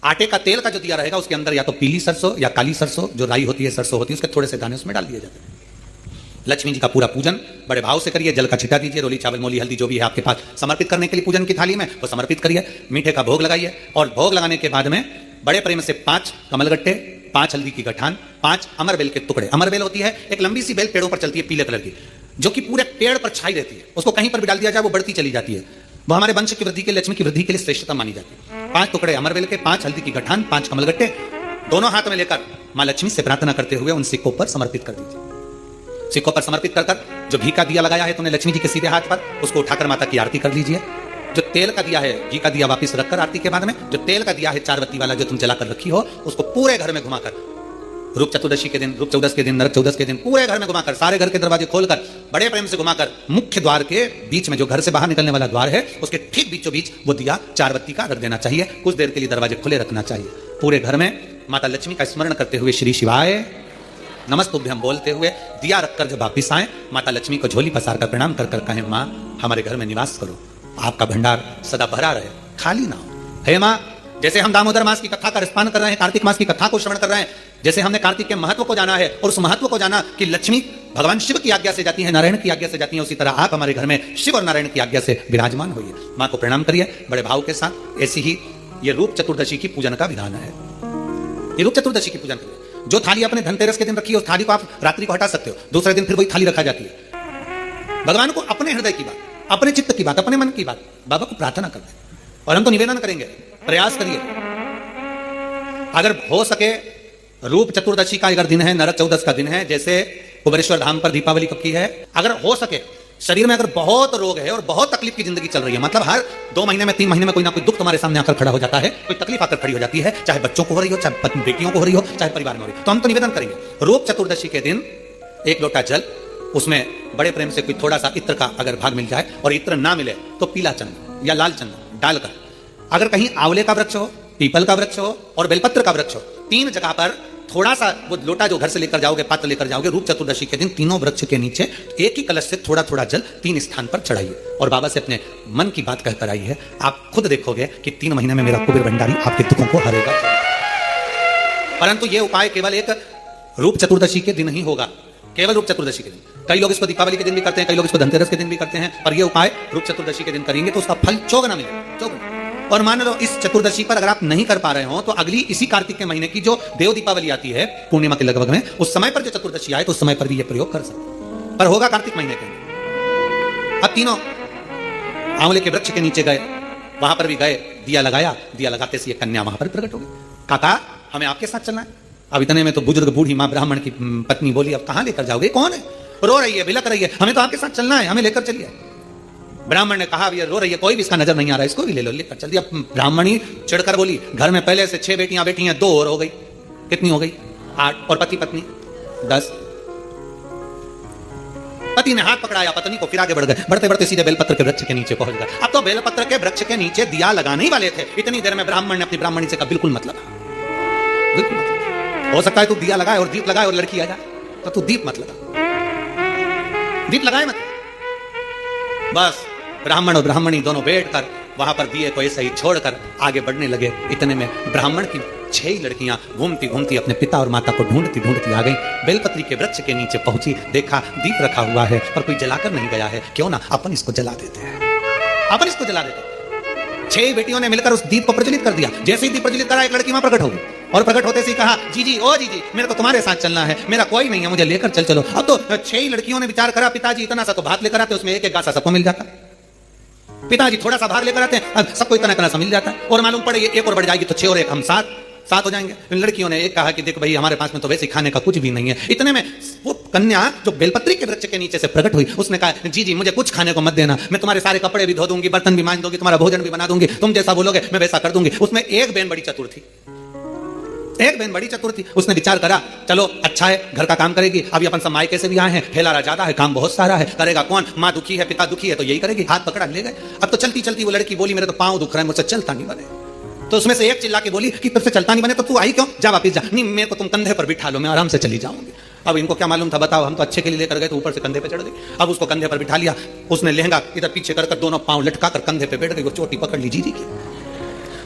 आटे का तेल का जो दिया रहेगा उसके अंदर या तो पीली सरसों या काली सरसों, जो राई होती है, सरसों होती है, उसके थोड़े से दाने उसमें डाल दिए जाते हैं। लक्ष्मी जी का पूरा पूजन बड़े भाव से करिए, जल का छिटा दीजिए, रोली, चावल, मोली, हल्दी जो भी है आपके पास समर्पित करने के लिए पूजन की थाली में, वो समर्पित करिए। मीठे का भोग लगाइए, और भोग लगाने के बाद में बड़े प्रेम से 5 कमलगट्टे, 5 हल्दी की गठान, 5 अमरबेल के टुकड़े। अमरबेल होती है एक लंबी सी बेल, पेड़ों पर चलती है, पीले कलर की, जो कि पूरे पेड़ पर छाई रहती है, उसको कहीं पर भी डाल दिया जाए वो बढ़ती चली जाती है। वो हमारे वंश की वृद्धि के, लक्ष्मी की वृद्धि के लिए श्रेष्ठता मानी जाती है। 5 टुकड़े अमरबेल के, 5 हल्दी की गठान, 5 कमलगट्टे, दोनों हाथ में लेकर मां लक्ष्मी से प्रार्थना करते हुए उन सिक्कों पर समर्पित कर दीजिए। सिक्कों पर समर्पित कर जो घी का दिया लगाया है तुमने लक्ष्मी जी के सीधे हाथ पर, उसको उठाकर माता की आरती कर लीजिए। जो तेल का दिया है, घी का दिया वापस रखकर आरती के बाद में, जो तेल का दिया है 4 बत्ती वाला जो तुम जलाकर रखी हो, उसको पूरे घर में घुमाकर, रूप चतुर्दशी के दिन, रूप चौदस के दिन, नरक चौदस के दिन, पूरे घर में घुमाकर, सारे घर के दरवाजे खोलकर बड़े प्रेम से घुमाकर, मुख्य द्वार के बीच में जो घर से बाहर निकलने वाला द्वार है उसके ठीक बीचों बीच वो दिया 4 बत्ती का रख देना चाहिए। कुछ देर के लिए दरवाजे खुले रखना चाहिए। पूरे घर में माता लक्ष्मी का स्मरण करते हुए श्री शिवाय नमस्तुभ्यम बोलते हुए दिया रखकर जब वापिस आए, माता लक्ष्मी को झोली पसार कर प्रणाम कर कर कहें, माँ हमारे घर में निवास करो। आपका भंडार सदा भरा रहे, खाली ना हो। हे माँ, जैसे हम दामोदर मास की कथा का रिस्पान कर रहे हैं, कार्तिक मास की कथा को श्रवण कर रहे हैं, जैसे हमने कार्तिक के महत्व को जाना है और उस महत्व को जाना कि लक्ष्मी भगवान शिव की आज्ञा से जाती है, नारायण की आज्ञा से जाती है, उसी तरह आप हमारे घर में शिव और नारायण की आज्ञा से विराजमान होइए। माँ को प्रणाम करिए बड़े भाव के साथ। ऐसी ही ये रूप चतुर्दशी की पूजन का विधान है। ये रूप चतुर्दशी की पूजन करिए। जो थाली आपने धनतेरस के दिन रखी है, उस थाली को आप रात्रि को हटा सकते हो, दूसरे दिन फिर वही थाली रखा जाती है। भगवान को अपने हृदय की बात, अपने चित्त की बात, अपने मन की बात बाबा को प्रार्थना करना है। और हम तो निवेदन करेंगे, प्रयास करिए, अगर हो सके रूप चतुर्दशी का अगर दिन है, नरक चौदस का दिन है, जैसे कुबेरेश्वर धाम पर दीपावली कब की है, अगर हो सके शरीर में अगर बहुत रोग है और बहुत तकलीफ की जिंदगी चल रही है, मतलब हर 2 महीने में 3 महीने में कोई ना कोई दुख तुम्हारे सामने आकर खड़ा हो जाता है, कोई तकलीफ आकर खड़ी हो जाती है, चाहे बच्चों को हो रही हो, चाहे बेटियों को हो रही हो, चाहे परिवार में हो रही हो, तो हम तो निवेदन करेंगे रूप चतुर्दशी के दिन 1 लोटा जल, उसमें बड़े प्रेम से कोई थोड़ा सा इत्र का अगर भाग मिल जाए, और इत्र ना मिले तो पीला चंदन या लाल चंदन डालकर, अगर कहीं आंवले का वृक्ष हो, पीपल का वृक्ष हो और बेलपत्र का वृक्ष हो, 3 जगह पर थोड़ा सा वो लोटा जो घर से लेकर जाओगे, पात्र लेकर जाओगे, रूप चतुर्दशी के दिन तीनों वृक्ष के नीचे एक ही कलश से थोड़ा थोड़ा जल 3 स्थान पर चढ़ाइए और बाबा से अपने मन की बात कहकर आइए। आप खुद देखोगे कि 3 महीने में मेरा कुबेर भंडारी आपके दुखों को हरेगा। परंतु यह उपाय केवल एक रूप चतुर्दशी के दिन ही होगा, केवल रूप चतुर्दशी के दिन। कई लोग इसको दीपावली के दिन भी करते हैं, कई लोग इसको धनतेरस के दिन भी करते हैं, पर यह उपाय रूप चतुर्दशी के दिन करेंगे तो उसका फल चौगुना मिलेगा, चौगुना। और मान लो इस चतुर्दशी पर अगर आप नहीं कर पा रहे हो तो अगली इसी कार्तिक के महीने की जो देव दीपावली आती है पूर्णिमा के लगभग में, उस समय पर जो चतुर्दशी आए तो उस समय पर भी ये प्रयोग कर सकते, पर होगा कार्तिक महीने के। अब तीनों आंवले के वृक्ष के नीचे गए, वहां पर भी गए, दिया लगाया, दिया लगाते से ये कन्या वहां पर प्रकट हो गई। काका हमें आपके साथ चलना है। अब इतने में तो बुजुर्ग बूढ़ी मां ब्राह्मण की पत्नी बोली, अब कहां लेकर जाओगे, कौन है, रो रही है, बिलक रही है, हमें तो आपके साथ चलना है, हमें लेकर चलिए। ब्राह्मण ने कहा ये रो रही है, कोई भी इसका नजर नहीं आ रहा है, इसको भी ले लो, लेकर चल दिया। ब्राह्मणी चिढ़कर बोली, घर में पहले से 6 बेटियां बैठी हैं, 2 और हो गई, कितनी हो गई, 8, और पति पत्नी 10। पति ने हाथ पकड़ाया पत्नी को, फिर आगे बढ़ गए, बढ़ते बढ़ते सीधे बेलपत्र के वृक्ष के नीचे पहुंच गए। अब तो बेलपत्र के वृक्ष के नीचे दिया लगाने ही वाले थे, इतनी देर में ब्राह्मण ने अपनी ब्राह्मणी से कहा बिल्कुल मतलब, बिल्कुल मतलब, हो सकता है तू दिया लगाए और दीप लगाए और लड़की आ जाए, तो तू दीप मत लगा, दीप लगाए मत। बस ब्राह्मण और ब्राह्मणी दोनों बैठकर वहां पर दिए को ऐसे ही छोड़कर आगे बढ़ने लगे। इतने में ब्राह्मण की 6 लड़कियां घूमती घूमती अपने पिता और माता को ढूंढती ढूंढती आ गई, बेलपत्री के वृक्ष के नीचे पहुंची, देखा दीप रखा हुआ है और कोई जलाकर नहीं गया है, क्यों ना अपन इसको जला देते हैं, अपन इसको जला देते हैं। 6 बेटियों ने मिलकर उस दीप को प्रज्वलित कर दिया। जैसे ही दीप प्रज्वलित करा, एक लड़की वहां प्रकट हो गई और प्रकट होते से कहा, जीजी ओ जीजी, मेरे को तुम्हारे साथ चलना है, मेरा कोई नहीं है, मुझे लेकर चल चलो। अब तो 6 लड़कियों ने विचार करा, पिताजी इतना सा तो भात लेकर आते, उसमें एक गासा सबको मिल जाता, पिताजी थोड़ा सा भाग लेकर आते हैं, सबको इतना सा मिल जाता है, और मालूम पड़े ये एक और बढ़ जाएगी तो 6 और 1 हम 7 हो जाएंगे। लड़कियों ने एक कहा कि देख भाई हमारे पास में तो वैसे खाने का कुछ भी नहीं है। इतने में वो कन्या जो बेलपत्री के वृक्ष के नीचे से प्रकट हुई, उसने कहा जी मुझे कुछ खाने को मत देना, मैं तुम्हारे सारे कपड़े भी धो दूंगी, बर्तन भी मांज दूंगी, तुम्हारा भोजन भी बना दूंगी, तुम जैसा बोलोगे मैं वैसा कर दूंगी। उसमें एक बहन बड़ी चतुर थी, एक बहन बड़ी चतुर थी, उसने विचार करा चलो अच्छा है, घर का काम करेगी, अभी अपन सब मायके से भी आए हैं, फैलारा ज्यादा है, काम बहुत सारा है, करेगा कौन, माँ दुखी है, पिता दुखी है, तो यही करेगी। हाथ पकड़ा ले गए। अब तो चलती चलती वो लड़की बोली, मेरे तो पांव दुख रहा है, मुझसे चलता नहीं बने। तो उसमें से एक चिल्ला के बोली कि तुझसे चलता नहीं बने तो तू आई क्यों, जा वापिस जा, नहीं मेरे को तुम कंधे पर बिठा लो, मैं आराम से चली जाऊंगी। अब इनको क्या मालूम था, बताओ, हम तो अच्छे के लिए लेकर गए तो ऊपर से कंधे पे चढ़ गई। अब उसको कंधे पर बिठा लिया, उसने लहंगा इधर पीछे कर दोनों पांव लटका कर कंधे पे बैठ गई, वो चोटी पकड़ ली जीजी की,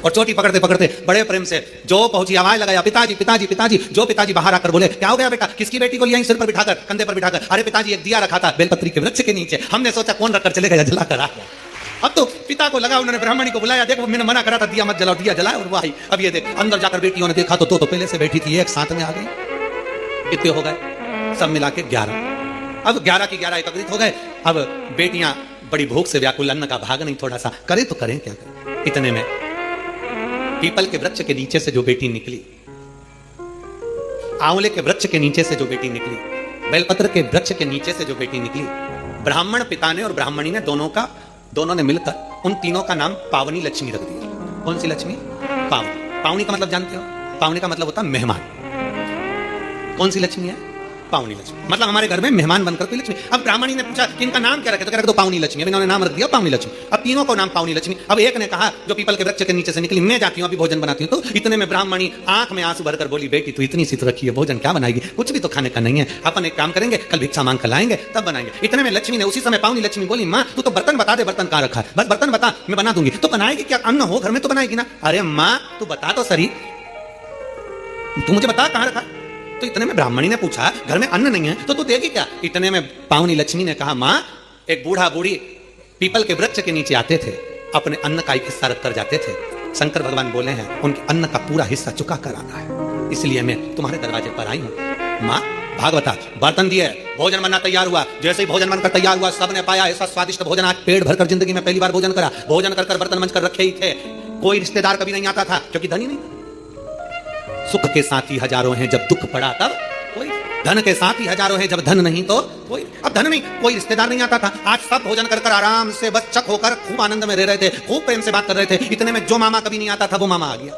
और चोटी पकड़ते पकड़ते बड़े प्रेम से जो पहुंची, आवाज लगाया पिताजी पिताजी पिताजी। जो पिताजी बाहर आकर बोले, क्या हो गया बेटा, किसकी बेटी को लिया सिर पर बिठाकर, कंधे पर बिठाकर? अरे पिताजी एक दिया रखा था बेलपत्री के वृक्ष के नीचे, हमने सोचा कौन रखकर चले गया, जला कर आ गया। अब तो पिता को लगा, उन्होंने ब्राह्मणी को बुलाया, देखो मैंने मना करा था दिया मत जलाओ, दिया जलाया और वो आई। अब ये देख, अंदर जाकर बेटियों ने देखा तो पहले से बैठी थी, एक साथ में आ गई। कितने हो गए, सब मिला के 11। अब 11 की 11 एकत्रित हो गए। अब बेटियां बड़ी भूख से व्याकुल, अन्न का भाग नहीं, थोड़ा सा करे तो करें क्या करें। इतने में पीपल के वृक्ष के नीचे से जो बेटी निकली, आंवले के वृक्ष के नीचे से जो बेटी निकली, बेलपत्र के वृक्ष के नीचे से जो बेटी निकली, ब्राह्मण पिता ने और ब्राह्मणी ने दोनों ने मिलकर उन तीनों का नाम पावनी लक्ष्मी रख दिया। कौन सी लक्ष्मी? पावनी। पावनी का मतलब जानते हो? पावनी का मतलब होता है मेहमान। कौन सी लक्ष्मी है? पावनी लक्ष्मी, मतलब हमारे घर में मेहमान बनकर कोई लक्ष्मी। अब ब्राह्मणी ने पूछा कि इनका नाम क्या रखे, तो कह रहे तो पावनी लक्ष्मी। अब इन्होंने नाम रख दिया पावनी लक्ष्मी। अब तीनों को नाम पावनी लक्ष्मी। अब एक ने कहा जो पीपल के वृक्ष के नीचे से निकली, मैं जाती हूँ अभी भोजन बनाती हूँ। तो इतने में ब्राह्मणी आंख में आंसू भरकर बोली, बेटी तू इतनी सी तो रखी है, भोजन क्या बनाएगी, कुछ भी तो खाने का नहीं है, अपन एक काम करेंगे कल भिक्षा मांग कर लाएंगे तब बनाएंगे। इतने में लक्ष्मी ने उसी समय पावनी लक्ष्मी बोली, माँ तू तो बर्तन बता दे, बर्तन कहाँ रखा है, बस बर्तन बता मैं बना दूंगी। तो बनाएगी क्या, अन्न हो घर में तो बनाएगी ना। अरे माँ तू बता तो सही, तू मुझे बता कहाँ रखा। तो इतने में ब्राह्मणी ने पूछा घर में अन्न नहीं है तो तू देगी क्या। इतने में पावनी लक्ष्मी ने कहा, माँ एक बूढ़ा बूढ़ी पीपल के वृक्ष के नीचे आते थे, अपने अन्न का एक हिस्सा रख कर जाते थे। शंकर भगवान बोले हैं उनके अन्न का पूरा हिस्सा चुका कर आना है, इसलिए मैं तुम्हारे दरवाजे पर आई हूं। माँ भागवता बर्तन दिए, भोजन बनना तैयार हुआ। जैसे ही भोजन बनकर तैयार हुआ, सबने पाया ऐसा स्वादिष्ट भोजन, आज पेट भरकर जिंदगी में पहली बार भोजन करा। भोजन कर बर्तन मंच कर रखे ही थे, कोई रिश्तेदार कभी नहीं आता था क्योंकि धनी नहीं। सुख के साथी हजारों हैं जब दुख पड़ा तब कोई, धन के साथी हजारों हैं जब धन नहीं तो कोई। अब धन नहीं, कोई रिश्तेदार नहीं आता था। आज सब भोजन कर आराम से बस चक होकर खूब आनंद में रह रहे थे, खूब प्रेम से बात कर रहे थे। इतने में जो मामा कभी नहीं आता था वो मामा आ गया,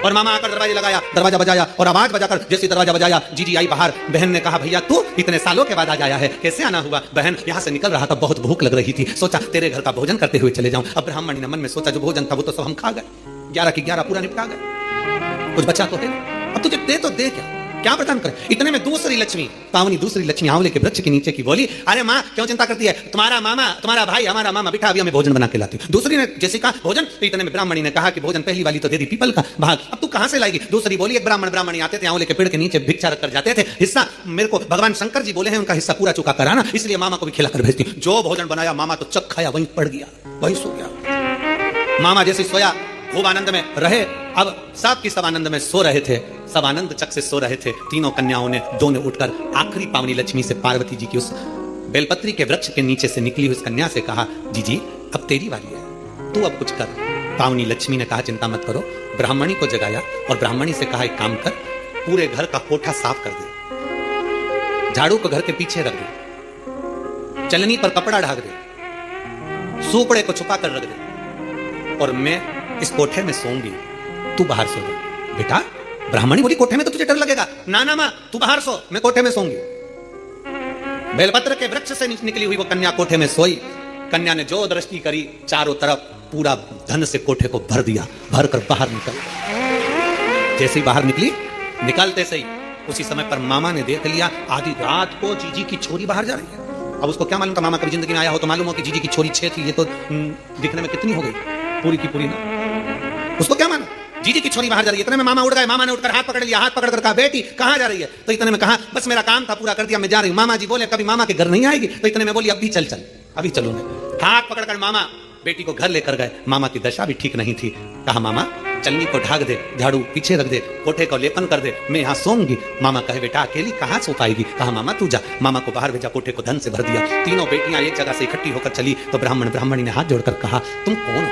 और मामा आकर दरवाजे लगाया, दरवाजा बजाया, और आवाज बजाकर जैसे दरवाजा बजाया जीजी आई बाहर। बहन ने कहा, भैया तू इतने सालों के बाद आज आया है, कैसे आना हुआ। बहन यहाँ से निकल रहा था, बहुत भूख लग रही थी, सोचा तेरे घर का भोजन करते हुए चले जाऊं। अब ब्राह्मणी ने मन में सोचा जो भोजन था वो तो सब हम खा गए, 11 की 11 पूरा निपटा गए, कुछ बचा तो है, अब तुझे दे तो दे क्या प्रदान करे। इतने में दूसरी लक्ष्मी, पावनी दूसरी लक्ष्मी आंवले के वृक्ष के नीचे की बोली, अरे माँ क्यों चिंता करती है, तुम्हारा मामा तुम्हारा भाई हमारा मामा बिठा, अभी हमें भोजन बना के लाती हूँ। दूसरी ने जैसे कहा भोजन, तो इतने में ब्राह्मणी ने कहा कि भोजन पहली वाली तो दे दी पीपल का भाग, अब तू कहां से लाएगी। दूसरी बोली, एक ब्राह्मणी आते थे आंवले के पेड़ के नीचे भिक्षा रख कर जाते थे, हिस्सा मेरे को भगवान शंकर जी बोले हैं उनका हिस्सा पूरा चुका कराना, इसलिए मामा को भी खिलाकर भेजती हूँ। जो भोजन बनाया मामा तो चक खाया, वहीं पड़ गया, वहीं सो गया। मामा जैसे सोया खूब आनंद में रहे। अब सब की सब आनंद में सो रहे थे, सब आनंद चक से सो रहे थे। तीनों कन्याओं ने दो ने उठकर आखिरी पावनी लक्ष्मी से, पार्वती जी की उस बेलपत्री के वृक्ष के नीचे से निकली हुई उस कन्या से कहा, जीजी अब तेरी बारी है, तू अब कुछ कर। पावनी लक्ष्मी ने कहा, चिंता मत करो। ब्राह्मणी को जगाया और ब्राह्मणी से कहा, एक काम कर, पूरे घर का कोठा साफ कर दे, झाड़ू को घर के पीछे रख दे, चलनी पर कपड़ा ढाक दे, सूपड़े को छुपा कर रख दे, और मैं इस कोठे में सोऊंगी, तू बाहर सो जा। बेटा ब्राह्मणी बोली, कोठे में तो तुझे डर लगेगा। ना ना माँ तू बाहर सो, मैं कोठे में सोऊंगी। बेलपत्र के वृक्ष से निकली हुई वो कन्या कोठे में सोई। कन्या ने जो दृष्टि करी, चारों तरफ पूरा धन से कोठे को भर दिया, भर कर बाहर निकल। जैसे ही बाहर निकली, निकलते से ही उसी समय पर मामा ने देख लिया, आधी रात को जीजी की छोरी बाहर जा रही है। अब उसको क्या मालूम था, मामा कभी जिंदगी में आया हो तो मालूम हो कि जीजी की छोरी 6 थी, ये तो दिखने में कितनी हो गई, पूरी की पूरी ना। उसको क्या मालूम जीजी की छोरी बाहर जा रही है। इतने में मामा उठ गए, मामा ने उठकर हाथ पकड़ लिया, हाथ पकड़ कर कहा, बेटी कहां जा रही है। तो इतने में कहा, बस मेरा काम था पूरा कर दिया, मैं जा रही हूं। मामा जी बोले, कभी मामा के घर नहीं आएगी। तो इतने में बोली, अभी चल चल, अभी चलो। हाथ पकड़कर मामा बेटी को घर लेकर गए। मामा की दशा भी ठीक नहीं थी। कहा, मामा चलनी को ढाक दे, झाड़ू पीछे रख दे, कोठे को लेपन कर दे, मैं यहाँ सोऊंगी। मामा कहे, बेटा अकेली कहाँ सो पाएगी। कहा, मामा तू जा। मामा को बाहर भेजा, कोठे को धन से भर दिया। तीनों बेटियां एक जगह से इकट्ठी होकर चली तो ब्राह्मणी ने हाथ जोड़कर कहा, तुम कौन हो,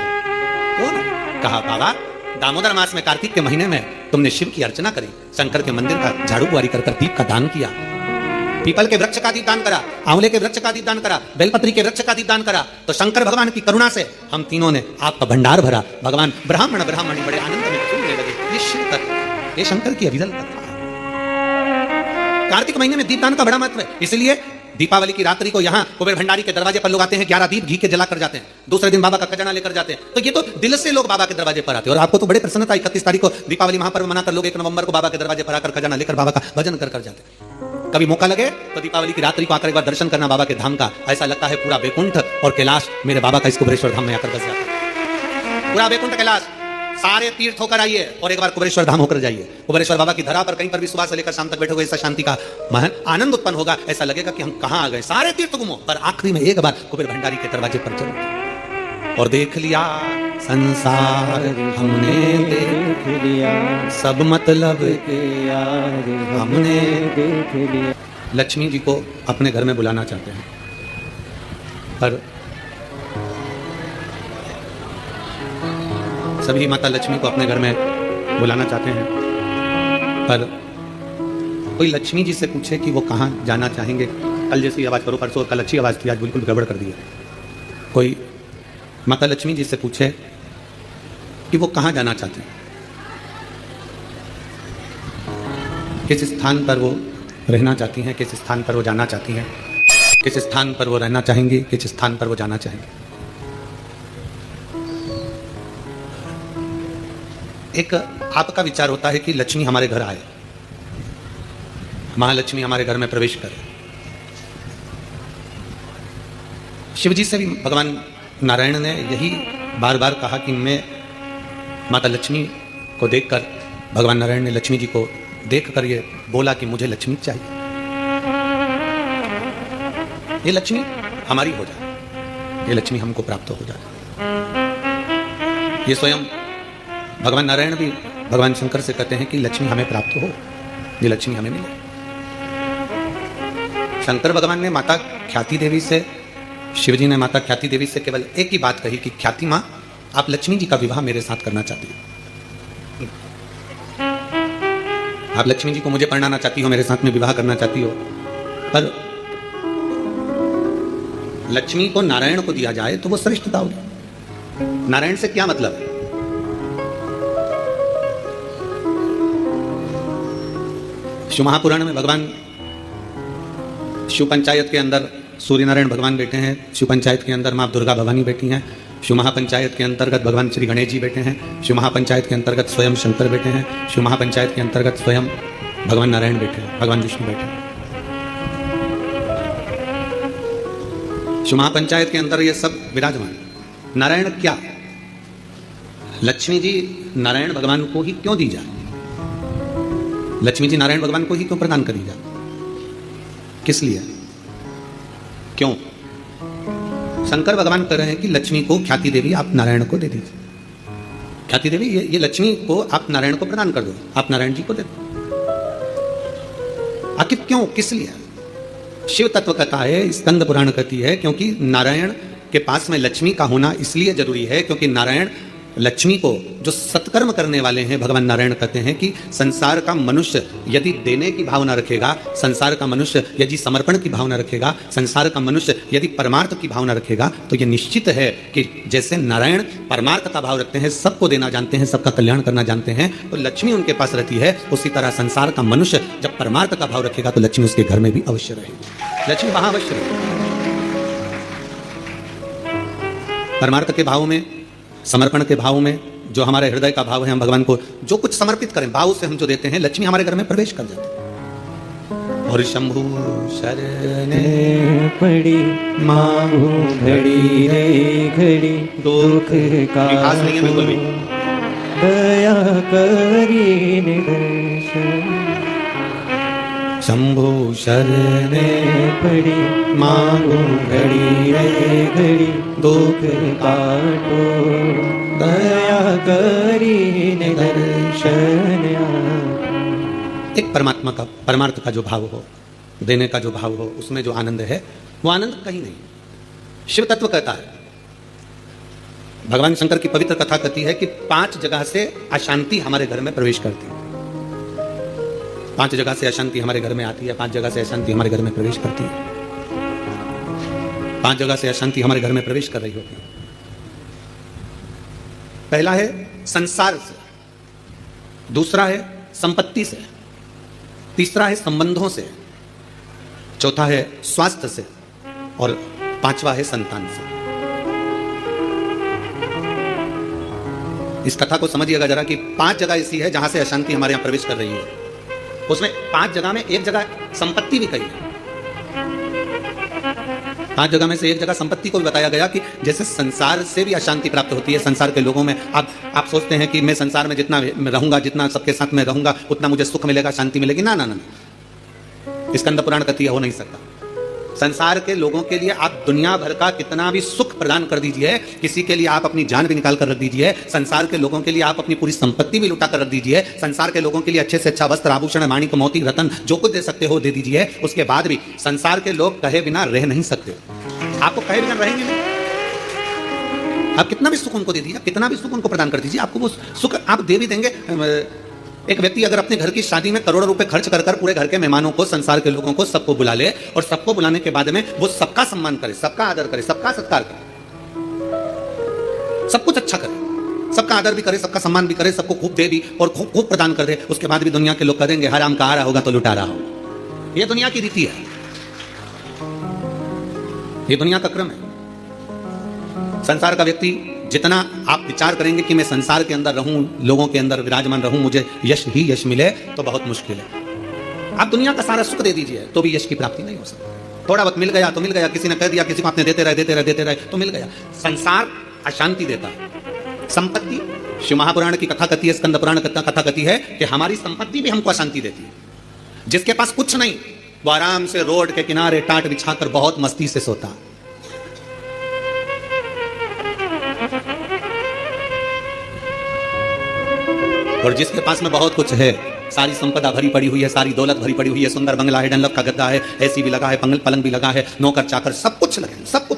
कौन हो। कहा, बाबा दामोदर मास में कार्तिक के महीने में तुमने शिव की अर्चना करी, शंकर के मंदिर का झाड़ू बुआरी कर दीप का दान किया, पीपल के वृक्ष का दीप दान करा, आंवले के वृक्ष का दीप दान करा, बेलपत्री के वृक्ष का दीप दान करा, तो शंकर भगवान की करुणा से हम तीनों ने आपका भंडार भरा। भगवान ब्राह्मणी बड़े आनंद में झूमने लगे। ये शिव कथा, ये शंकर की अभिजल कथा है। कार्तिक महीने में दीपदान का बड़ा महत्व है, इसलिए दीपावली की रात्रि को यहाँ कुबेर भंडारी के दरवाजे पर लोग आते हैं, 11 दीप घी के जला कर जाते हैं, दूसरे दिन बाबा का खजाना लेकर जाते हैं। तो ये तो दिल से लोग बाबा के दरवाजे पर आते हैं। और आपको तो बड़े प्रसन्नता, 31 तारीख को दीपावली महापर्व मनाकर लोग 1 नवंबर को बाबा के दरवाजे पर आकर खजाना लेकर बाबा का भजन कर जाते हैं। कभी मौका लगे तो दीपावली की रात्रि को आकर एक बार दर्शन करना बाबा के धाम का। ऐसा लगता है पूरा बैकुंठ और कैलाश मेरे बाबा का इस कुबेरेश्वर धाम में आकर बस जाता है। पूरा बैकुंठ कैलाश सारे तीर्थ होकर आइए और एक बार कुबेरेश्वर धाम होकर जाइए। कुबेरेश्वर बाबा की धरा पर कहीं पर भी सुबह से लेकर शाम तक बैठोगे, ऐसा शांति का महान आनंद उत्पन्न होगा। ऐसा लगेगा कि हम कहां आ गए। सारे तीर्थ घूमो पर आखिरी में एक बार कुबेर भंडारी के दरवाजे पर चलो और देख लिया संसार हमने देख लिया, सब मतलब के यार हमने देख लिया। लक्ष्मी जी को अपने घर में बुलाना चाहते हैं पर सभी माता लक्ष्मी को अपने घर में बुलाना चाहते हैं पर कोई लक्ष्मी जी से पूछे कि वो कहाँ जाना चाहेंगे। कल जैसी आवाज़ करो, परसों कल अच्छी आवाज़ थी, आज बिल्कुल गड़बड़ कर दी है। कोई माता लक्ष्मी जी से पूछे कि वो कहाँ जाना चाहते हैं, किस स्थान पर वो रहना चाहती हैं, किस स्थान पर वो जाना चाहती हैं, किस स्थान पर वो रहना चाहेंगी, किस स्थान पर वो जाना चाहेंगी। एक आपका विचार होता है कि लक्ष्मी हमारे घर आए, महालक्ष्मी हमारे घर में प्रवेश करे। शिव जी से भी भगवान नारायण ने यही बार बार कहा कि मैं माता लक्ष्मी को देखकर, भगवान नारायण ने लक्ष्मी जी को देखकर ये बोला कि मुझे लक्ष्मी चाहिए, ये लक्ष्मी हमारी हो जाए, ये लक्ष्मी हमको प्राप्त हो जाए। ये स्वयं भगवान नारायण भी भगवान शंकर से कहते हैं कि लक्ष्मी हमें प्राप्त हो, ये लक्ष्मी हमें मिले। शंकर भगवान ने माता ख्याति देवी से, शिव जी ने माता ख्याति देवी से केवल एक ही बात कही कि ख्याति माँ, आप लक्ष्मी जी का विवाह मेरे साथ करना चाहती हो, आप लक्ष्मी जी को मुझे परणाना चाहती हो, मेरे साथ में विवाह करना चाहती हो। पर लक्ष्मी को नारायण को दिया जाए तो वो श्रेष्ठता होगी। नारायण से क्या मतलब है? शिव महापुराण में भगवान शिव पंचायत के अंदर सूर्य नारायण भगवान बैठे हैं, शिव पंचायत के अंदर माँ दुर्गा भवानी बैठी हैं, शिव महापंचायत के अंतर्गत भगवान श्री गणेश जी बैठे हैं, शिव महापंचायत के अंतर्गत स्वयं शंकर बैठे हैं, शिव महापंचायत के अंतर्गत स्वयं भगवान नारायण बैठे हैं, भगवान विष्णु बैठे हैं। शिव महापंचायत के अंदर ये सब विराजमान। नारायण क्या? लक्ष्मी जी नारायण भगवान को ही क्यों दी जाए? लक्ष्मी जी नारायण भगवान को ही क्यों प्रदान करी जाए? किस लिए? क्यों? शंकर भगवान कह रहे हैं कि लक्ष्मी को ख्याति देवी आप नारायण को दे दीजिए। ख्याति देवी ये लक्ष्मी को आप नारायण को प्रदान कर दो, आप नारायण जी को दे दो। आखिर क्यों, किस लिए? शिव तत्व कथा है, स्कंद पुराण कहती है, क्योंकि नारायण के पास में लक्ष्मी का होना इसलिए जरूरी है क्योंकि नारायण लक्ष्मी को जो सत्कर्म करने वाले हैं, भगवान नारायण कहते हैं कि संसार का मनुष्य यदि देने की भावना रखेगा, संसार का मनुष्य यदि समर्पण की भावना रखेगा, संसार का मनुष्य यदि परमार्थ की भावना रखेगा, तो यह निश्चित है कि जैसे नारायण परमार्थ का भाव रखते हैं, सबको देना जानते हैं, सबका कल्याण करना जानते हैं, तो लक्ष्मी उनके पास रहती है। उसी तरह संसार का मनुष्य जब परमार्थ का भाव रखेगा तो लक्ष्मी उसके घर में भी अवश्य रहेगी। लक्ष्मी वहां अवश्य रहेगी। परमार्थ के भाव में, समर्पण के भाव में, जो हमारे हृदय का भाव है, हम भगवान को जो कुछ समर्पित करें, भाव से हम जो देते हैं, लक्ष्मी हमारे घर में प्रवेश कर जाती है। और शंभु शरण पड़ी मांगू घड़ी रे घड़ी, दुख का खास नहीं है बिल्कुल भी। दया करी निदर्शन, शंभु शरण पड़ी मांगू घड़ी रे घड़ी, दुख काटो दया करी निदर्शन। एक परमात्मा का, परमार्थ का जो भाव हो, देने का जो भाव हो, उसमें जो आनंद है, वो आनंद कहीं नहीं। शिव तत्व कहता है, भगवान शंकर की पवित्र कथा कहती है कि 5 जगह से अशांति हमारे घर में प्रवेश करती है। 5 जगह से अशांति हमारे घर में आती है, 5 जगह से अशांति हमारे घर में प्रवेश करती है, 5 जगह से अशांति हमारे घर में प्रवेश कर रही होती है। पहला है संसार से, दूसरा है संपत्ति से, तीसरा है संबंधों से, चौथा है स्वास्थ्य से, और 5वां है संतान से। इस कथा को समझिएगा जरा कि 5 जगह ऐसी है जहां से अशांति हमारे यहां प्रवेश कर रही है। उसमें 5 जगह में एक जगह संपत्ति भी कही है। 5 जगह में से एक जगह संपत्ति को भी बताया गया कि जैसे संसार से भी अशांति प्राप्त होती है। संसार के लोगों में आप सोचते हैं कि मैं संसार में जितना रहूंगा, जितना सबके साथ में रहूंगा, उतना मुझे सुख मिलेगा, शांति मिलेगी। ना ना ना, स्कंद पुराण कहती है हो नहीं सकता। संसार के लोगों के लिए आप दुनिया भर का कितना भी सुख प्रदान कर दीजिए, किसी के लिए आप अपनी जान भी निकाल कर रख दीजिए, संसार के लोगों के लिए आप अपनी पूरी संपत्ति भी लुटा कर रख दीजिए, संसार के लोगों के लिए अच्छे से अच्छा वस्त्र, आभूषण, माणिक, मोती, रतन जो कुछ दे सकते हो दे दीजिए। उसके बाद भी संसार के लोग कहे बिना रह नहीं सकते। आपको कहे बिना रहेंगे नहीं। आप कितना भी सुख उनको दे दीजिए, कितना भी सुख उनको प्रदान कर दीजिए, आपको वो सुख आप दे भी देंगे। एक व्यक्ति अगर अपने घर की शादी में करोड़ों रुपए खर्च कर कर पूरे घर के मेहमानों को, संसार के लोगों को, सबको बुला ले और सबको बुलाने के बाद में वो सबका सम्मान करे, सबका आदर करे, सबका सत्कार करे, सब कुछ अच्छा करे, सबका आदर भी करे, सबका सम्मान भी करे, सबको खूब दे भी और खूब खूब प्रदान कर दे, उसके बाद भी दुनिया के लोग करेंगे हराम का आ रहा होगा तो लुटा रहा होगा। ये दुनिया की रीति है, ये दुनिया का क्रम है। संसार का व्यक्ति जितना आप विचार करेंगे कि मैं संसार के अंदर रहूं, लोगों के अंदर विराजमान रहूं, मुझे यश ही यश मिले, तो बहुत मुश्किल है। आप दुनिया का सारा सुख दे दीजिए तो भी यश की प्राप्ति नहीं हो सकती। थोड़ा बहुत मिल गया तो मिल गया, किसी ने कह दिया, किसी को आपने देते रहे तो मिल गया। संसार अशांति देता है। संपत्ति, शिव महापुराण की कथा कहती है, स्कंद पुराण कथा कहती है कि हमारी संपत्ति भी हमको अशांति देती है। जिसके पास कुछ नहीं, वो आराम से रोड के किनारे टाट बिछाकर बहुत मस्ती से सोता है। और जिसके पास में बहुत कुछ है, सारी संपदा भरी पड़ी हुई है, सारी दौलत भरी पड़ी हुई है, सुंदर बंगला है, डनलप का गद्दा है, एसी भी लगा है, पलंग भी लगा है, नौकर चाकर सब कुछ लगे, सब कुछ,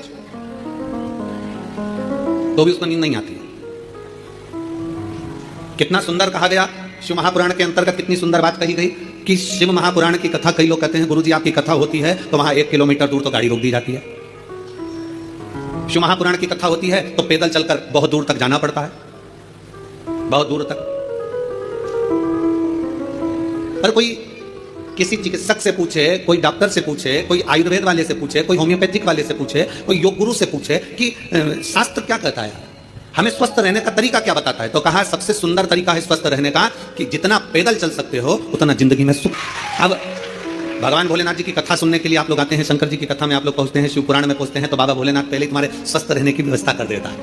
तो भी उसको नींद नहीं आती। कितना सुंदर कहा गया शिव महापुराण के अंतर्गत, कितनी सुंदर बात कही गई कि शिव महापुराण की कथा, कई लोग कहते हैं गुरुजी आपकी कथा होती है तो वहां 1 किलोमीटर दूर तो गाड़ी रोक दी जाती है। शिव महापुराण की कथा होती है तो पैदल चलकर बहुत दूर तक जाना पड़ता है, बहुत दूर तक। पर कोई किसी चिकित्सक से पूछे, कोई डॉक्टर से पूछे, कोई आयुर्वेद वाले से पूछे, कोई होम्योपैथिक वाले से पूछे, कोई योग गुरु से पूछे कि शास्त्र क्या कहता है, हमें स्वस्थ रहने का तरीका क्या बताता है, तो कहा सबसे सुंदर तरीका है स्वस्थ रहने का कि जितना पैदल चल सकते हो उतना जिंदगी में सुख। अब भगवान भोलेनाथ जी की कथा सुनने के लिए आप लोग आते हैं, शंकर जी की कथा में आप लोग पहुंचते हैं, शिव पुराण में पहुंचते हैं, तो बाबा भोलेनाथ पहले तुम्हारे स्वस्थ रहने की व्यवस्था कर देता है।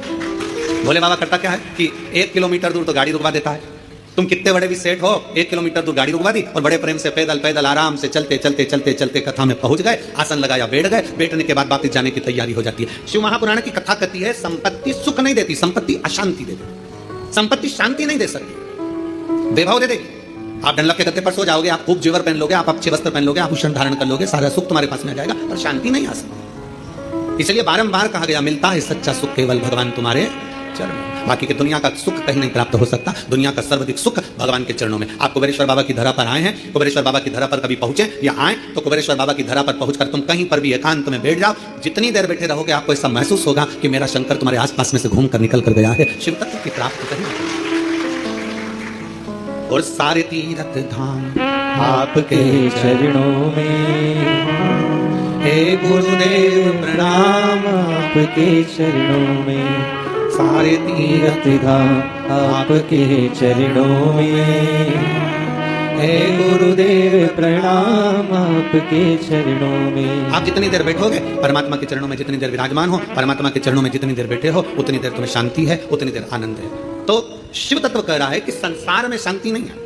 भोले बाबा करता क्या है कि 1 किलोमीटर दूर तो गाड़ी रुकवा देता है। तुम कितने बड़े भी सेठ हो, 1 किलोमीटर दूर गाड़ी रुकवा दी और बड़े प्रेम से पैदल आराम से चलते कथा में पहुंच गए, आसन लगाया, बैठ गए, बैठने के बाद वापस जाने की तैयारी हो जाती है। शिव महापुराण की कथा कहती है संपत्ति सुख नहीं देती, संपत्ति अशांति देती। संपत्ति शांति नहीं दे सकती, वैभव दे देगी। आप डंडलप के गद्दे पर सो जाओगे, आप खूब जेवर पहन लोगे, आप अच्छे वस्त्र पहन लोगे, आभूषण धारण कर लोगे, सारा सुख तुम्हारे पास में आ जाएगा, पर शांति नहीं आ सकती। इसलिए बारंबार कहा गया मिलता है सच्चा सुख केवल भगवान तुम्हारे चरण। बाकी के दुनिया का सुख कहीं नहीं प्राप्त हो सकता। दुनिया का सर्वाधिक सुख भगवान के चरणों में। आप कुबेरेश्वर बाबा की धरा पर आए हैं, कुबेरेश्वर बाबा की धरा पर कभी पहुंचे या आए तो कुबेरेश्वर बाबा की धरा पर पहुंचकर तुम कहीं पर भी एकांत में बैठ जाओ, जितनी देर बैठे रहोगे आपको ऐसा महसूस होगा कि मेरा शंकर तुम्हारे आसपास में से घूम कर निकल कर गया है। शिव तत्व की प्राप्ति करें और सारे तीर्थ धाम आपके चरणों में, हे गुरुदेव प्रणाम आपके चरणों में, सारे तीर्थ धाम आपके चरणों में, हे गुरुदेव प्रणाम आपके चरणों में। आप जितनी देर बैठोगे परमात्मा के चरणों में, जितनी देर विराजमान हो परमात्मा के चरणों में, जितनी देर बैठे हो उतनी देर तुम्हें शांति है, उतनी देर आनंद है। तो शिव तत्व कह रहा है कि संसार में शांति नहीं है,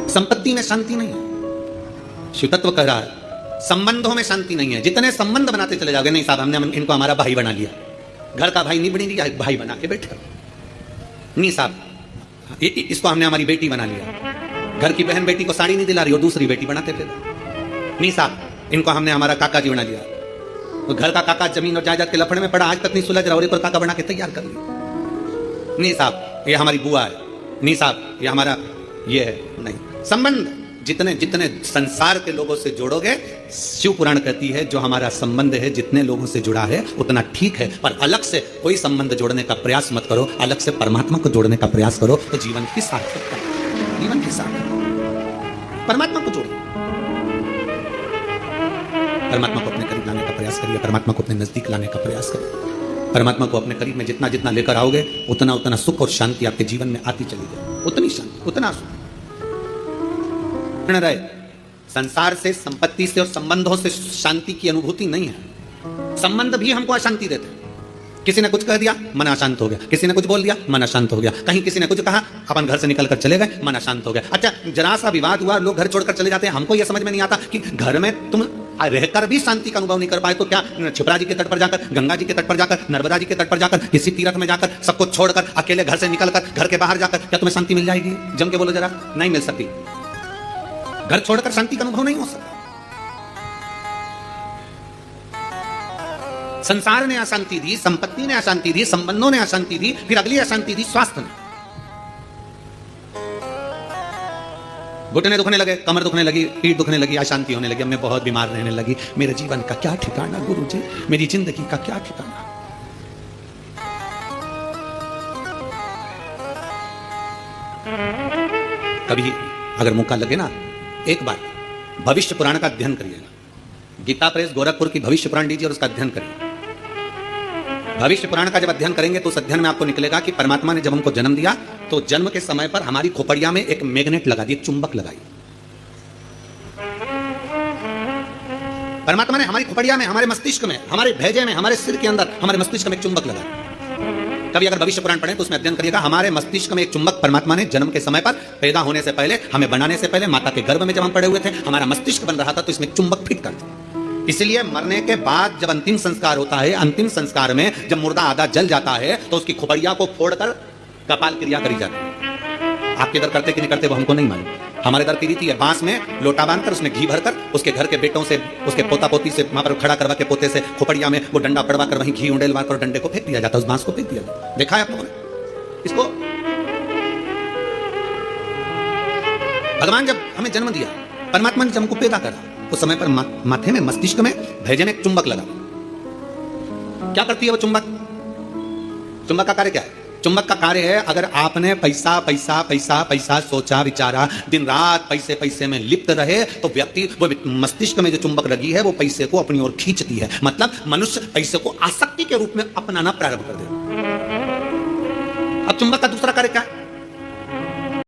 संपत्ति में शांति नहीं है। शिव तत्व कह रहा है संबंधों में शांति नहीं है। जितने संबंध बनाते चले जाओगे, नहीं साहब हमने इनको हमारा भाई बना लिया, घर का भाई नहीं बनी लिया, भाई बना के बैठे। नहीं साहब इसको हमने हमारी बेटी बना लिया, घर की बहन बेटी को साड़ी नहीं दिला रही और दूसरी बेटी बनाते थे। नहीं साहब इनको हमने हमारा काका जी बना लिया, तो घर का काका जमीन और जायदाद के लफड़े में पड़ा, आज तक नहीं सुलझ रहा और एक काका बना के तैयार कर लिया। नहीं साहब ये हमारी बुआ है, नहीं साहब ये हमारा ये है। नहीं, संबंध जितने जितने संसार के लोगों से जोड़ोगे, शिव पुराण कहती है जो हमारा संबंध है जितने लोगों से जुड़ा है उतना ठीक है, पर अलग से कोई संबंध जोड़ने का प्रयास मत करो, अलग से परमात्मा को जोड़ने का प्रयास करो तो जीवन की सार्थकता, जीवन की सार्थकता। परमात्मा को जोड़ो, परमात्मा को अपने करीब लाने का प्रयास करिए, परमात्मा को अपने नजदीक लाने का प्रयास करिए। परमात्मा को अपने करीब में जितना जितना लेकर आओगे उतना उतना सुख और शांति आपके जीवन में आती चली जाए, उतनी शांति, उतना सुख रहे। संसार से, संपत्ति से और संबंधों से शांति की अनुभूति नहीं है। संबंध भी हमको अशांति देते हैं। किसी ने कुछ कह दिया, मन अशांत हो गया, किसी ने कुछ बोल दिया, मन अशांत हो गया, कहीं किसी ने कुछ कहा, अपन घर से निकलकर चले गए, मन अशांत हो गया। अच्छा जरा सा विवाद हुआ, लोग घर छोड़कर चले जाते हैं। हमको यह समझ में नहीं आता कि घर में तुम रहकर भी शांति का अनुभव नहीं कर पाए तो क्या छिपरा जी के तट पर जाकर, गंगा जी के तट पर जाकर, नर्मदा जी के तट पर जाकर, किसी तीर्थ में जाकर, सबको छोड़कर अकेले घर से निकलकर, घर के बाहर जाकर क्या तुम्हें शांति मिल जाएगी? जम के बोलो जरा, नहीं मिल सकती। घर छोड़कर शांति का अनुभव नहीं हो सकता। संसार ने अशांति दी, संपत्ति ने अशांति दी, संबंधों ने अशांति दी, फिर अगली अशांति दी स्वास्थ्य ने। घुटने दुखने लगे, कमर दुखने लगी, पीठ दुखने लगी, अशांति होने लगी, मैं बहुत बीमार रहने लगी, मेरे जीवन का क्या ठिकाना गुरुजी, मेरी जिंदगी का क्या ठिकाना। कभी अगर मौका लगे ना, एक बार भविष्य पुराण का अध्ययन करिएगा। गीता प्रेस गोरखपुर की भविष्य पुराण लीजिए और उसका अध्ययन करिए। भविष्य पुराण का जब अध्ययन करेंगे तो उस अध्ययन में आपको निकलेगा कि परमात्मा ने जब हमको जन्म दिया तो जन्म के समय पर हमारी खोपड़िया में एक मैग्नेट लगा दी, एक चुंबक लगाई। परमात्मा ने हमारी खोपड़िया में, हमारे मस्तिष्क में, हमारे भेजे में, हमारे सिर के अंदर, हमारे मस्तिष्क में एक चुंबक लगाया। कभी अगर भविष्य पुराण पढ़ें तो उसमें अध्ययन करिएगा, हमारे मस्तिष्क में एक चुंबक परमात्मा ने जन्म के समय पर, पैदा होने से पहले, हमें बनाने से पहले, माता के गर्भ में जब हम पड़े हुए थे, हमारा मस्तिष्क बन रहा था तो इसमें एक चुंबक फिट कर दिया। इसलिए मरने के बाद जब अंतिम संस्कार होता है, अंतिम संस्कार में जब मुर्दा आधा जल जाता है तो उसकी खोपड़िया को फोड़कर कपाल क्रिया करी जाती है। आपके इधर करते कि नहीं करते वो हमको नहीं मालूम। हमारे इधर की रीति है, बांस में लोटा बांधकर उसमें घी भरकर उसके घर के बेटों से, उसके पोता पोती से वहां पर खड़ा करवा के पोते से खोपड़िया में वो डंडा पड़वा कर वहीं घी उंडेलवा कर डंडे को फेंक दिया जाता है, उस बांस को फेंक दिया जाता है। देखा है आप लोगों ने इसको? भगवान जब हमें जन्म दिया, परमात्मा ने जब हमको पैदा करा, उस समय पर माथे में, मस्तिष्क में, भेजे में एक चुंबक लगा। क्या करती है वो चुंबक? चुंबक का कार्य क्या है? चुंबक का कार्य है, अगर आपने पैसा पैसा पैसा पैसा सोचा विचारा, दिन रात पैसे पैसे में लिप्त रहे तो व्यक्ति, वो मस्तिष्क में जो चुंबक लगी है वो पैसे को अपनी ओर खींचती है। मतलब मनुष्य पैसे को आसक्ति के रूप में अपनाना प्रारंभ कर दे। अब चुंबक का दूसरा कार्य क्या है?